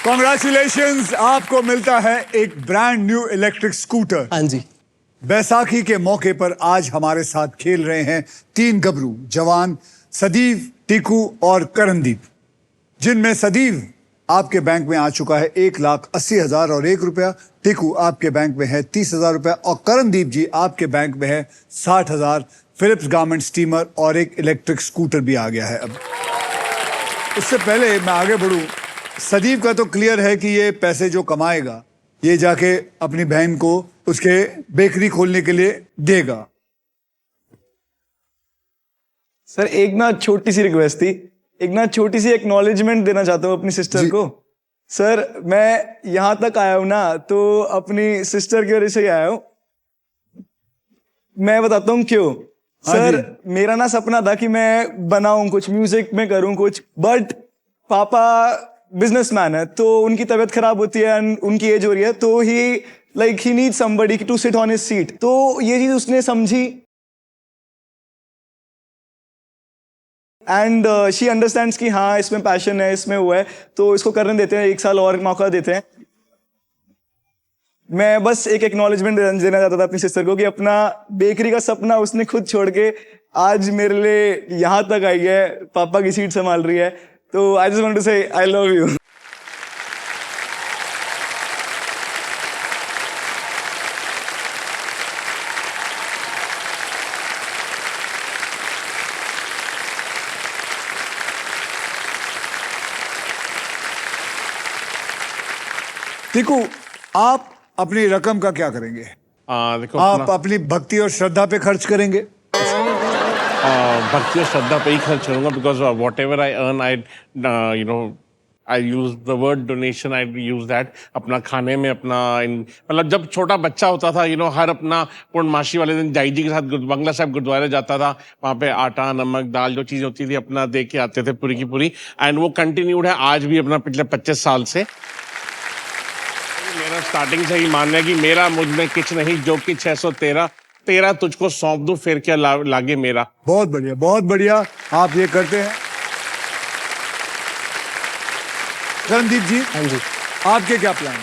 Congratulations, आपको मिलता है एक ब्रांड न्यू इलेक्ट्रिक स्कूटर। हाँ जी। बैसाखी के मौके पर आज हमारे साथ खेल रहे हैं 3 गबरू जवान, सदीव, टीकू और करणदीप, जिनमें सदीव आपके बैंक में आ चुका है 1,80,000 और 1 रुपया। टीकू आपके बैंक में है 30,000 रुपया और करणदीप जी आपके बैंक में है 60,000। फिलिप्स गारमेंट स्टीमर और एक इलेक्ट्रिक स्कूटर भी आ गया है। अब उससे पहले मैं आगे बढ़ूं, सदीव का तो क्लियर है कि ये पैसे जो कमाएगा ये जाके अपनी बहन को उसके बेकरी खोलने के लिए देगा। सर एक ना छोटी सी रिक्वेस्ट थी, एक ना छोटी सी एक्नॉलेजमेंट देना चाहता हूँ अपनी सिस्टर को। सर मैं यहां तक आया हूं ना तो अपनी सिस्टर की वजह से ही आया हूं। मैं बताता हूँ क्यों। सर मेरा ना सपना था कि मैं बनाऊं कुछ, म्यूजिक में करूं कुछ, बट पापा बिजनेसमैन है तो उनकी तबीयत खराब होती है, उनकी एज हो रही है, तो he need somebody to sit on his seat. तो ये चीज उसने समझी, एंड शी अंडरस्टैंड्स कि हाँ इसमें पैशन है, इसमें वो है, तो इसको करने देते हैं, 1 साल और मौका देते हैं। मैं बस एक एक्नॉलेजमेंट देना चाहता था अपनी सिस्टर को कि अपना बेकरी का सपना उसने खुद छोड़ के आज मेरे लिए यहाँ तक आई है, पापा की सीट संभाल रही है। तो आई जस्ट वांट टू से आई लव यू। देखो, आप अपनी रकम का क्या करेंगे? देखो आप अपनी भक्ति और श्रद्धा पे खर्च करेंगे? भक्ति और श्रद्धा पे ही खर्च करूंगा, because what ever I earn I I use the word donation, I use that अपना खाने में, अपना मतलब जब छोटा बच्चा होता था हर अपना पूर्णमासी वाले दिन दाई जी के साथ बंगला साहब गुरुद्वारे जाता था, वहाँ पे आटा नमक दाल जो चीज़ होती थी अपना दे के आते थे पूरी की पूरी, एंड वो कंटिन्यूड है आज भी अपना पिछले 25 साल से। मेरा स्टार्टिंग से ही मानना है कि मेरा मुझ में किच नहीं जो कि 613 तेरा तुझको सौंप दूं फिर क्या लागे मेरा। बहुत बढ़िया, बहुत बढ़िया, आप ये करते हैं। करणदीप जी, हाँ जी आपके क्या प्लान है?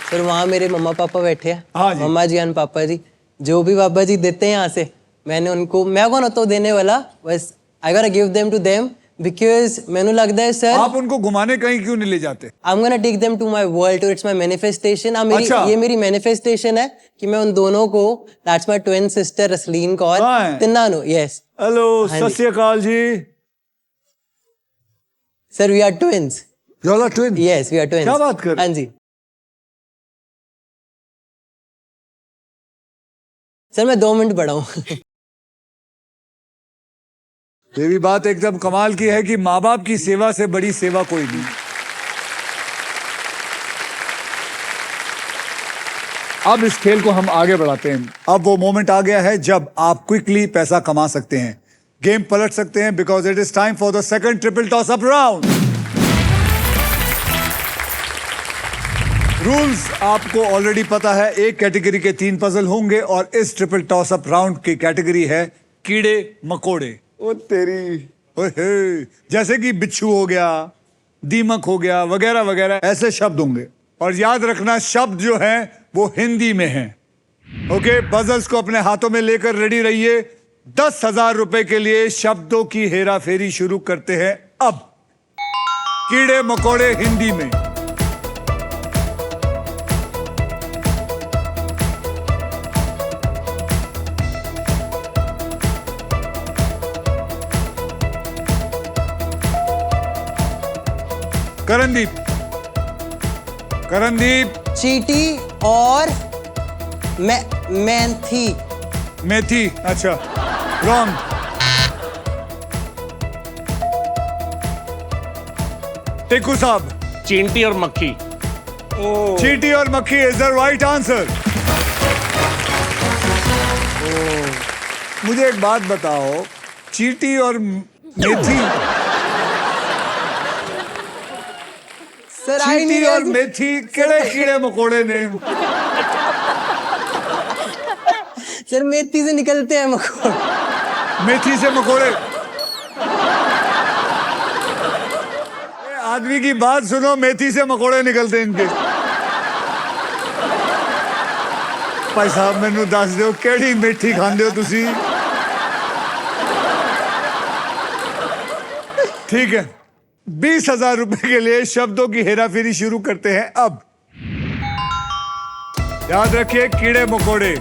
सर, वहाँ मेरे मम्मा पापा बैठे हाँ हैं, जी। मम्मा जी एंड पापा जी, जो भी बाबा जी देते हैं यहाँ से, मैंने उनको, मैं कौन होता हूँ देने वाला, बस I gotta give them to them, because मैंने लगता है सर आप उनको घुमाने कहीं क्यों नहीं ले जाते? I am gonna take them to my world tour, it's my manifestation. अच्छा। ये मेरी मैनिफेस्टेशन है कि मैं उन दोनों को, that's my twin sister Rasleen Kaur, कहाँ है? तिन्नानो, यस हेलो, हाँ जी। सत श्री अकाल जी। Sir, we are twins. You are twin? Yes, we are twins. क्या बात कर? हाँ जी सर, मैं 2 मिनट बड़ा हूँ। ये भी बात एकदम कमाल की है कि माँ बाप की सेवा से बड़ी सेवा कोई नहीं। अब इस खेल को हम आगे बढ़ाते हैं। अब वो मोमेंट आ गया है जब आप क्विकली पैसा कमा सकते हैं, गेम पलट सकते हैं, because it is time for the second triple toss up round. Rules आपको ऑलरेडी पता है। एक कैटेगरी के 3 पजल होंगे और इस ट्रिपल टॉस अप राउंड की कैटेगरी है कीड़े मकोड़े। ओ तेरी, ओहे, जैसे कि बिच्छू हो गया, दीमक हो गया, वगैरह वगैरह ऐसे शब्द होंगे। और याद रखना, शब्द जो हैं वो हिंदी में हैं। ओके, पजल्स को अपने हाथों में लेकर रेडी रहिए। 10,000 रुपए के लिए शब्दों की हेरा फेरी शुरू करते हैं अब। कीड़े मकोड़े हिंदी में। करणदीप, करणदीप। चीटी और मेथी। मेथी, अच्छा, रॉन्ग। टेकू साहब। चींटी और मक्खी। चींटी और मक्खी इज द राइट आंसर। मुझे एक बात बताओ, चींटी और मेथी, सर, चींटी और मेथी केड़े कीड़े मकोड़े ने? सर, मेथी से निकलते हैं मकोड़े। मेथी से मकोड़े। आदमी की बात सुनो, मेथी से मकोड़े निकलते हैं इनके। भाई साहब, मैनू दस दो केड़ी मेथी खांदे हो तुसी? ठीक है, 20,000 रुपए के लिए शब्दों की हेराफेरी शुरू करते हैं अब। याद रखिए, कीड़े मकोड़े।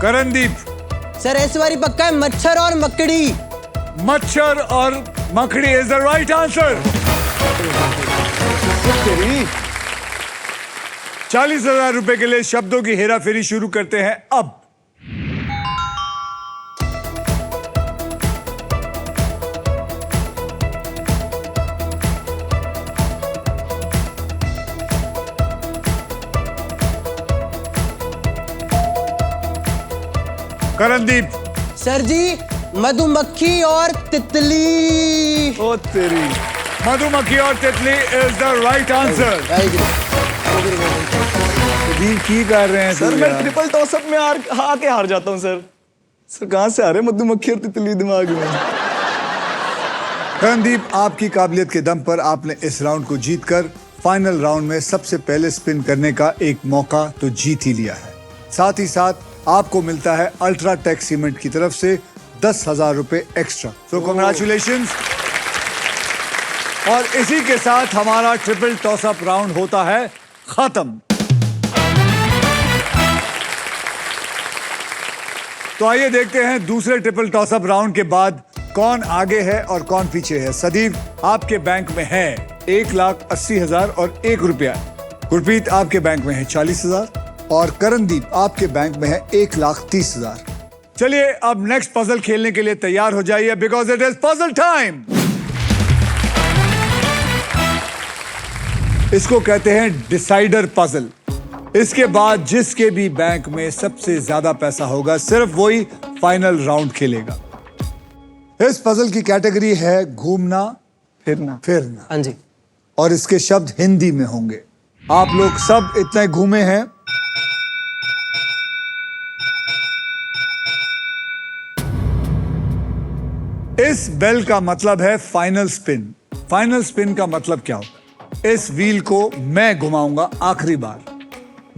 करणदीप। सर, इस बारी पक्का है मच्छर और मकड़ी। मच्छर और मकड़ी इज द राइट आंसर। 40,000 रुपए के लिए शब्दों की हेराफेरी शुरू करते हैं अब। करणदीप। सर जी, मधुमक्खी और तितली। ओ तेरी। मधुमक्खी और तितली is the right answer. Very good. Sadiv की कर रहे हैं सर तू मैं यार? ट्रिपल टॉसअप में आके हार जाता हूँ सर। सर कहाँ से आ रहे मधुमक्खी और तितली दिमाग में? करणदीप, आपकी काबिलियत के दम पर आपने इस राउंड को जीतकर फाइनल राउंड में सबसे पहले स्पिन करने का एक मौका तो जीत ही लिया है। साथ ही साथ आपको मिलता है अल्ट्राटेक सीमेंट की तरफ से 10,000 रुपए एक्स्ट्रा। सो कांग्रेचुलेशंस। और इसी के साथ हमारा ट्रिपल टॉसअप राउंड होता है खत्म। तो आइए देखते हैं दूसरे ट्रिपल टॉसअप राउंड के बाद कौन आगे है और कौन पीछे है। सदीव, आपके बैंक में है 1,80,000 और 1 रुपया। गुरप्रीत, आपके बैंक में है 40,000 और करणदीप आपके बैंक में है 1,30,000। चलिए अब नेक्स्ट पजल खेलने के लिए तैयार हो जाइए, because it is puzzle time. इसको कहते हैं डिसाइडर पजल। इसके बाद जिसके भी बैंक में सबसे ज्यादा पैसा होगा सिर्फ वही फाइनल राउंड खेलेगा। इस पजल की कैटेगरी है घूमना फिरना। फिरना हाँ जी। और इसके शब्द हिंदी में होंगे। आप लोग सब इतने घूमे हैं। इस बेल का मतलब है फाइनल स्पिन। फाइनल स्पिन का मतलब क्या होता है? इस व्हील को मैं घुमाऊंगा आखिरी बार।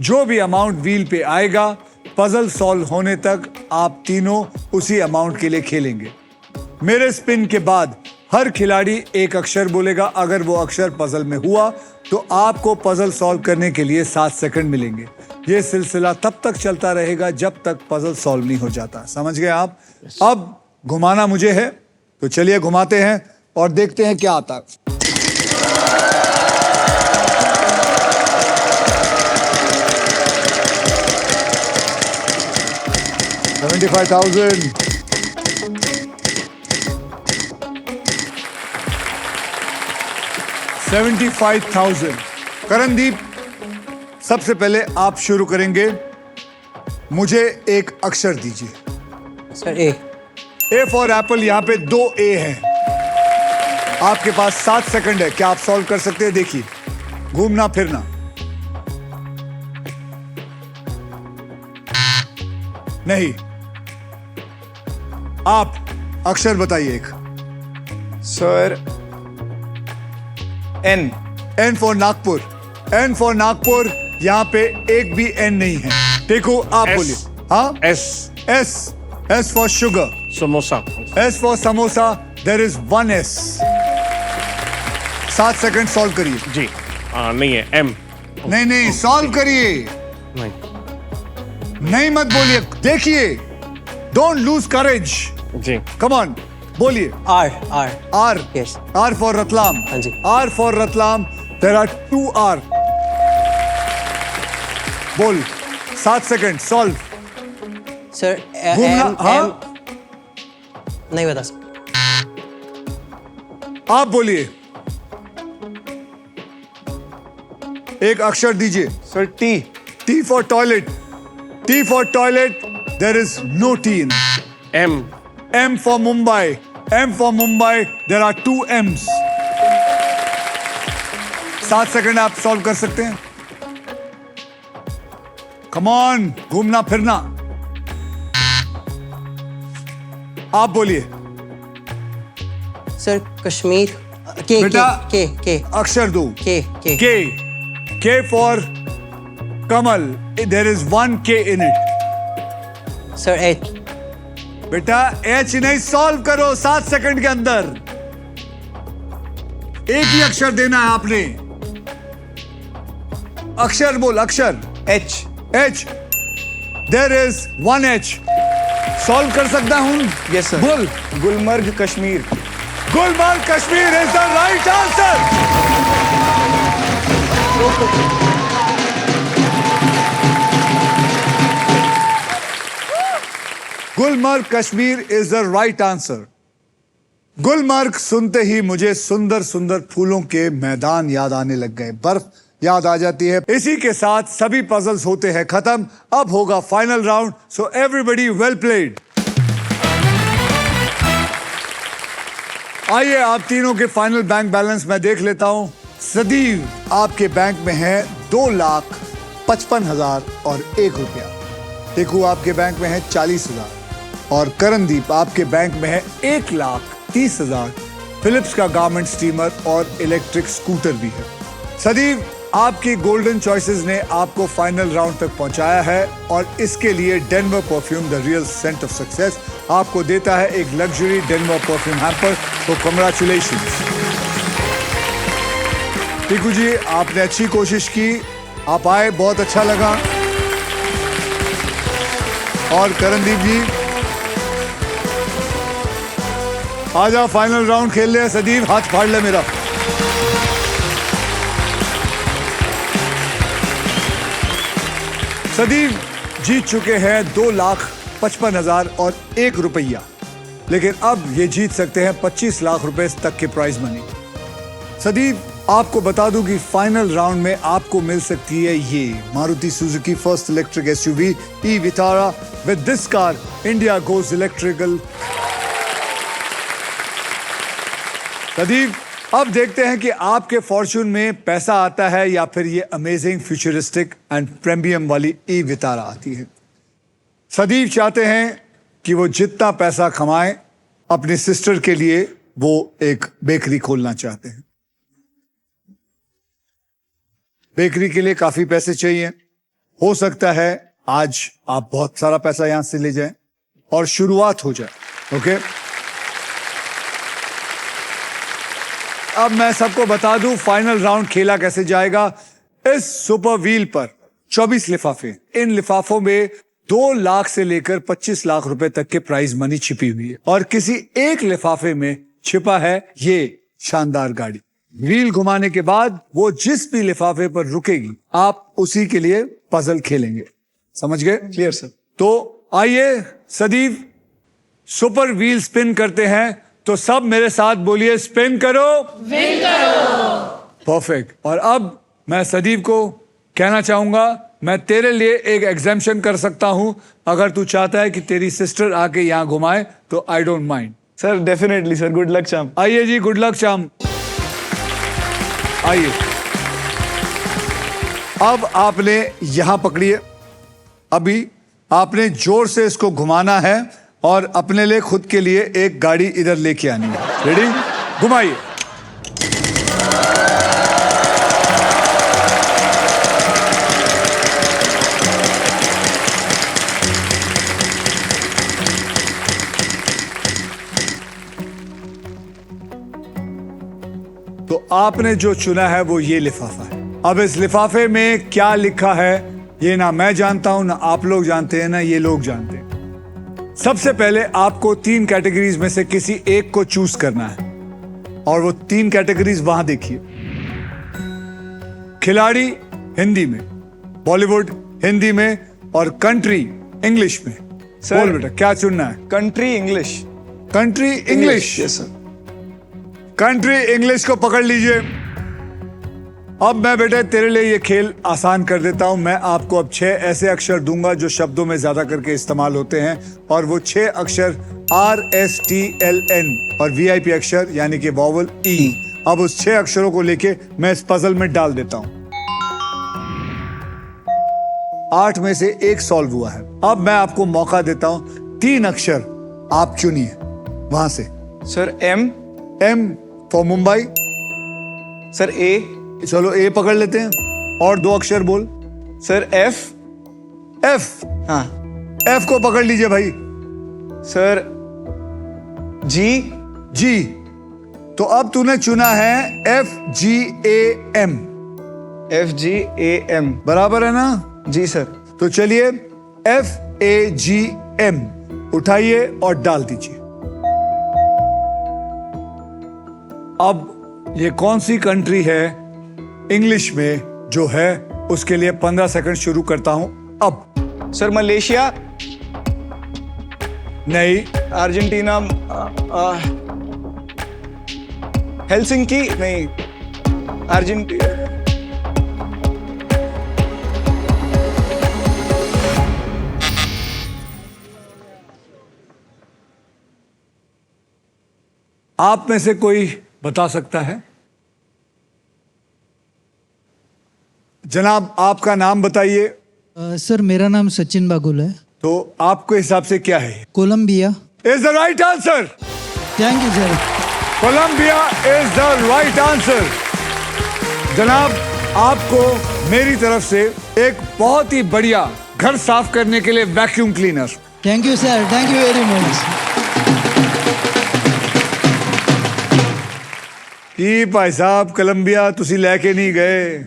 जो भी अमाउंट व्हील पे आएगा पजल सॉल्व होने तक आप तीनों उसी अमाउंट के लिए खेलेंगे। मेरे स्पिन के बाद हर खिलाड़ी एक अक्षर बोलेगा। अगर वो अक्षर पजल में हुआ तो आपको पजल सॉल्व करने के लिए 7 सेकंड मिलेंगे। ये सिलसिला तब तक चलता रहेगा जब तक पजल सॉल्व नहीं हो जाता। समझ गए आप? अब घुमाना मुझे है, तो चलिए घुमाते हैं और देखते हैं क्या आता है। $75,000, $75,000। करणदीप, सबसे पहले आप शुरू करेंगे। मुझे एक अक्षर दीजिए। Sir A. A for Apple. यहाँ पे 2 ए हैं। आपके पास 7 सेकंड है। क्या आप सॉल्व कर सकते हैं? देखिए, घूमना फिरना। नहीं, आप अक्षर बताइए एक। Sir N. N for Nagpur. N for Nagpur. यहाँ पे एक भी एन नहीं है। देखो, आप S. बोलिए। हाँ, S S. S for sugar. Samosa. S for samosa. There is 1 S. 7 second solve करिए। जी नहीं है। एम। नहीं नहीं, सॉल्व करिए। नहीं। नहीं मत बोलिए, देखिए। Don't lose courage. जी कम ऑन, बोलिए। R. R. R. Yes. R for Ratlam. हाँ जी। R for Ratlam. There are 2 R. बोल। 7 सेकंड, सॉल्व। सर घूमना, एम। हाँ? एम नहीं बता सकता। आप बोलिए, एक अक्षर दीजिए। Sir T. T for toilet. T for toilet. There is no T in. M. M for Mumbai. M for Mumbai. There are 2 M's. 7 second आप सॉल्व कर सकते हैं। Come on, घूमना फिरना। आप बोलिए। सर कश्मीर। के बेटा, के अक्षर दो। के के K. K for Kamal. There is 1 K in it. Sir H. बेटा, H नहीं, सॉल्व करो 7 सेकंड के अंदर। एक ही अक्षर देना है आपने। अक्षर बोल, अक्षर। H. H. There is 1 H. Solve कर सकता हूं? Yes sir. बोल। Gulmarg Kashmir. Gulmarg Kashmir is the right answer. Gulmarg Kashmir is the right answer. Gulmarg सुनते ही मुझे सुंदर सुंदर फूलों के मैदान याद आने लग गए। बर्फ याद आ जाती है। इसी के साथ सभी पजल्स होते हैं खत्म। अब होगा final round. So everybody well played. आइए आप तीनों के फाइनल बैंक बैलेंस मैं देख लेता हूं। सदीव, आपके बैंक में है 2,55,001 टेकू आपके बैंक में है 40,000 और करणदीप आपके बैंक में है 1,30,000। फिलिप्स का गारमेंट स्टीमर और इलेक्ट्रिक स्कूटर भी है। सदीव, आपकी गोल्डन चॉइसेस ने आपको फाइनल राउंड तक पहुंचाया है और इसके लिए Denver perfume the real scent of success आपको देता है एक लग्जरी डेनवर परफ्यूम हैम्पर। तो कांग्रेचुलेशंस। टीकू जी, आपने अच्छी कोशिश की, आप आए, बहुत अच्छा लगा। और करणदीप जी, आजा फाइनल राउंड खेल ले। सदीव, हाथ फाड़ ले मेरा। सदीव जीत चुके हैं 2,55,001 रुपया, लेकिन अब ये जीत सकते हैं 25 लाख रुपए तक के प्राइज मनी। सदीव, आपको बता दूं कि फाइनल राउंड में आपको मिल सकती है ये Maruti Suzuki first electric SUV e Vitara. With this car India goes electrical. Sadiv, अब देखते हैं कि आपके फॉर्च्यून में पैसा आता है या फिर ये अमेजिंग फ्यूचरिस्टिक एंड प्रीमियम वाली ई विटारा आती है। सदीव चाहते हैं कि वो जितना पैसा कमाए अपनी सिस्टर के लिए वो एक बेकरी खोलना चाहते हैं। बेकरी के लिए काफी पैसे चाहिए। हो सकता है आज आप बहुत सारा पैसा यहां से ले जाएं और शुरुआत हो जाए। ओके, अब मैं सबको बता दूं फाइनल राउंड खेला कैसे जाएगा। इस सुपर व्हील पर 24 लिफाफे, इन लिफाफों में 2 लाख से लेकर 25 लाख रुपए तक के प्राइज मनी छिपी हुई है और किसी एक लिफाफे में छिपा है ये शानदार गाड़ी। व्हील घुमाने के बाद वो जिस भी लिफाफे पर रुकेगी आप उसी के लिए पजल खेलेंगे। समझ गए? Clear sir. तो आइए सदीव, सुपर व्हील स्पिन करते हैं। तो सब मेरे साथ बोलिए, स्पिन करो, विन करो। परफेक्ट। और अब मैं सदीव को कहना चाहूंगा, मैं तेरे लिए एक एग्जेम्पशन कर सकता हूं अगर तू चाहता है कि तेरी सिस्टर आके यहां घुमाए तो I don't mind. Sir definitely sir, good luck चाम। आइए जी, गुड लक चाम। आइए, अब आपने यहां पकड़िए। अभी आपने जोर से इसको घुमाना है और अपने लिए खुद के लिए एक गाड़ी इधर लेके आनी है। रेडी? घुमाइए। तो आपने जो चुना है वो ये लिफाफा है। अब इस लिफाफे में क्या लिखा है ये ना मैं जानता हूं, ना आप लोग जानते हैं, ना ये लोग जानते हैं। सबसे पहले आपको 3 कैटेगरीज में से किसी एक को चूज करना है और वो 3 कैटेगरीज वहां देखिए। खिलाड़ी हिंदी में, बॉलीवुड हिंदी में और कंट्री इंग्लिश में। बोल बेटा, क्या चुनना है? Country English. Country English? Yes sir. Country English को पकड़ लीजिए। अब मैं बेटे तेरे लिए ये खेल आसान कर देता हूं। मैं आपको अब 6 ऐसे अक्षर दूंगा जो शब्दों में ज्यादा करके इस्तेमाल होते हैं और वो 6 अक्षर RSTLN और VIP अक्षर यानी कि वॉवल E। अब उस 6 अक्षरों को लेके मैं इस पजल में डाल देता हूं। 8 में से 1 सॉल्व हुआ है। अब मैं आपको मौका देता हूं, 3 अक्षर आप चुनिए वहां से। Sir M for Mumbai. Sir A। चलो A पकड़ लेते हैं। और 2 अक्षर बोल। Sir F। हाँ, F को पकड़ लीजिए भाई। Sir G। तो अब तूने चुना है FGAM। FGAM बराबर है ना? जी सर। तो चलिए FAGM उठाइए और डाल दीजिए। अब ये कौन सी कंट्री है इंग्लिश में जो है उसके लिए 15 सेकंड शुरू करता हूं अब। Sir Malaysia. नहीं। अर्जेंटीना। हेलसिंकी। नहीं, अर्जेंटीना। आप में से कोई बता सकता है? जनाब आपका नाम बताइए। सर मेरा नाम सचिन बागुल है। तो आपके हिसाब से क्या है? Colombia. Is the right answer. Thank you sir. Colombia is the right answer. जनाब आपको मेरी तरफ से एक बहुत ही बढ़िया घर साफ करने के लिए vacuum cleaner. Thank you sir, thank you very much. कि भाई साहब कोलंबिया तुसी लेके नहीं गए।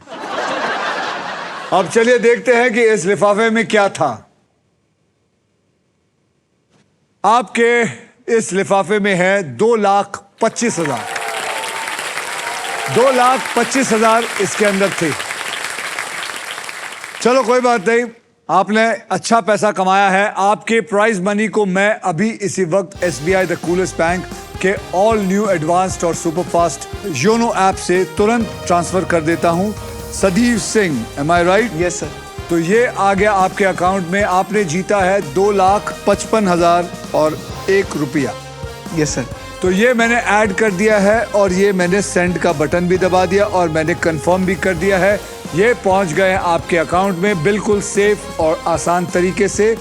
अब चलिए देखते हैं कि इस लिफाफे में क्या था। आपके इस लिफाफे में है 2,25,000। 2,25,000 इसके अंदर थे। चलो कोई बात नहीं, आपने अच्छा पैसा कमाया है। आपके प्राइज मनी को मैं अभी इसी वक्त SBI द कूलेस्ट बैंक के ऑल न्यू एडवांस्ड और सुपरफास्ट योनो ऐप से तुरंत ट्रांसफर कर देता हूं। सदीव सिंह, एम आई राइट? Yes sir. तो ये आ गया आपके अकाउंट में। आपने जीता है 2,55,001 रुपया। Yes sir. तो ये मैंने ऐड कर दिया है और ये मैंने सेंड का बटन भी दबा दिया और मैंने कंफर्म भी कर दिया है। ये पहुंच गए आपके अकाउंट में बिल्कुल सेफ और आसान तरीके से।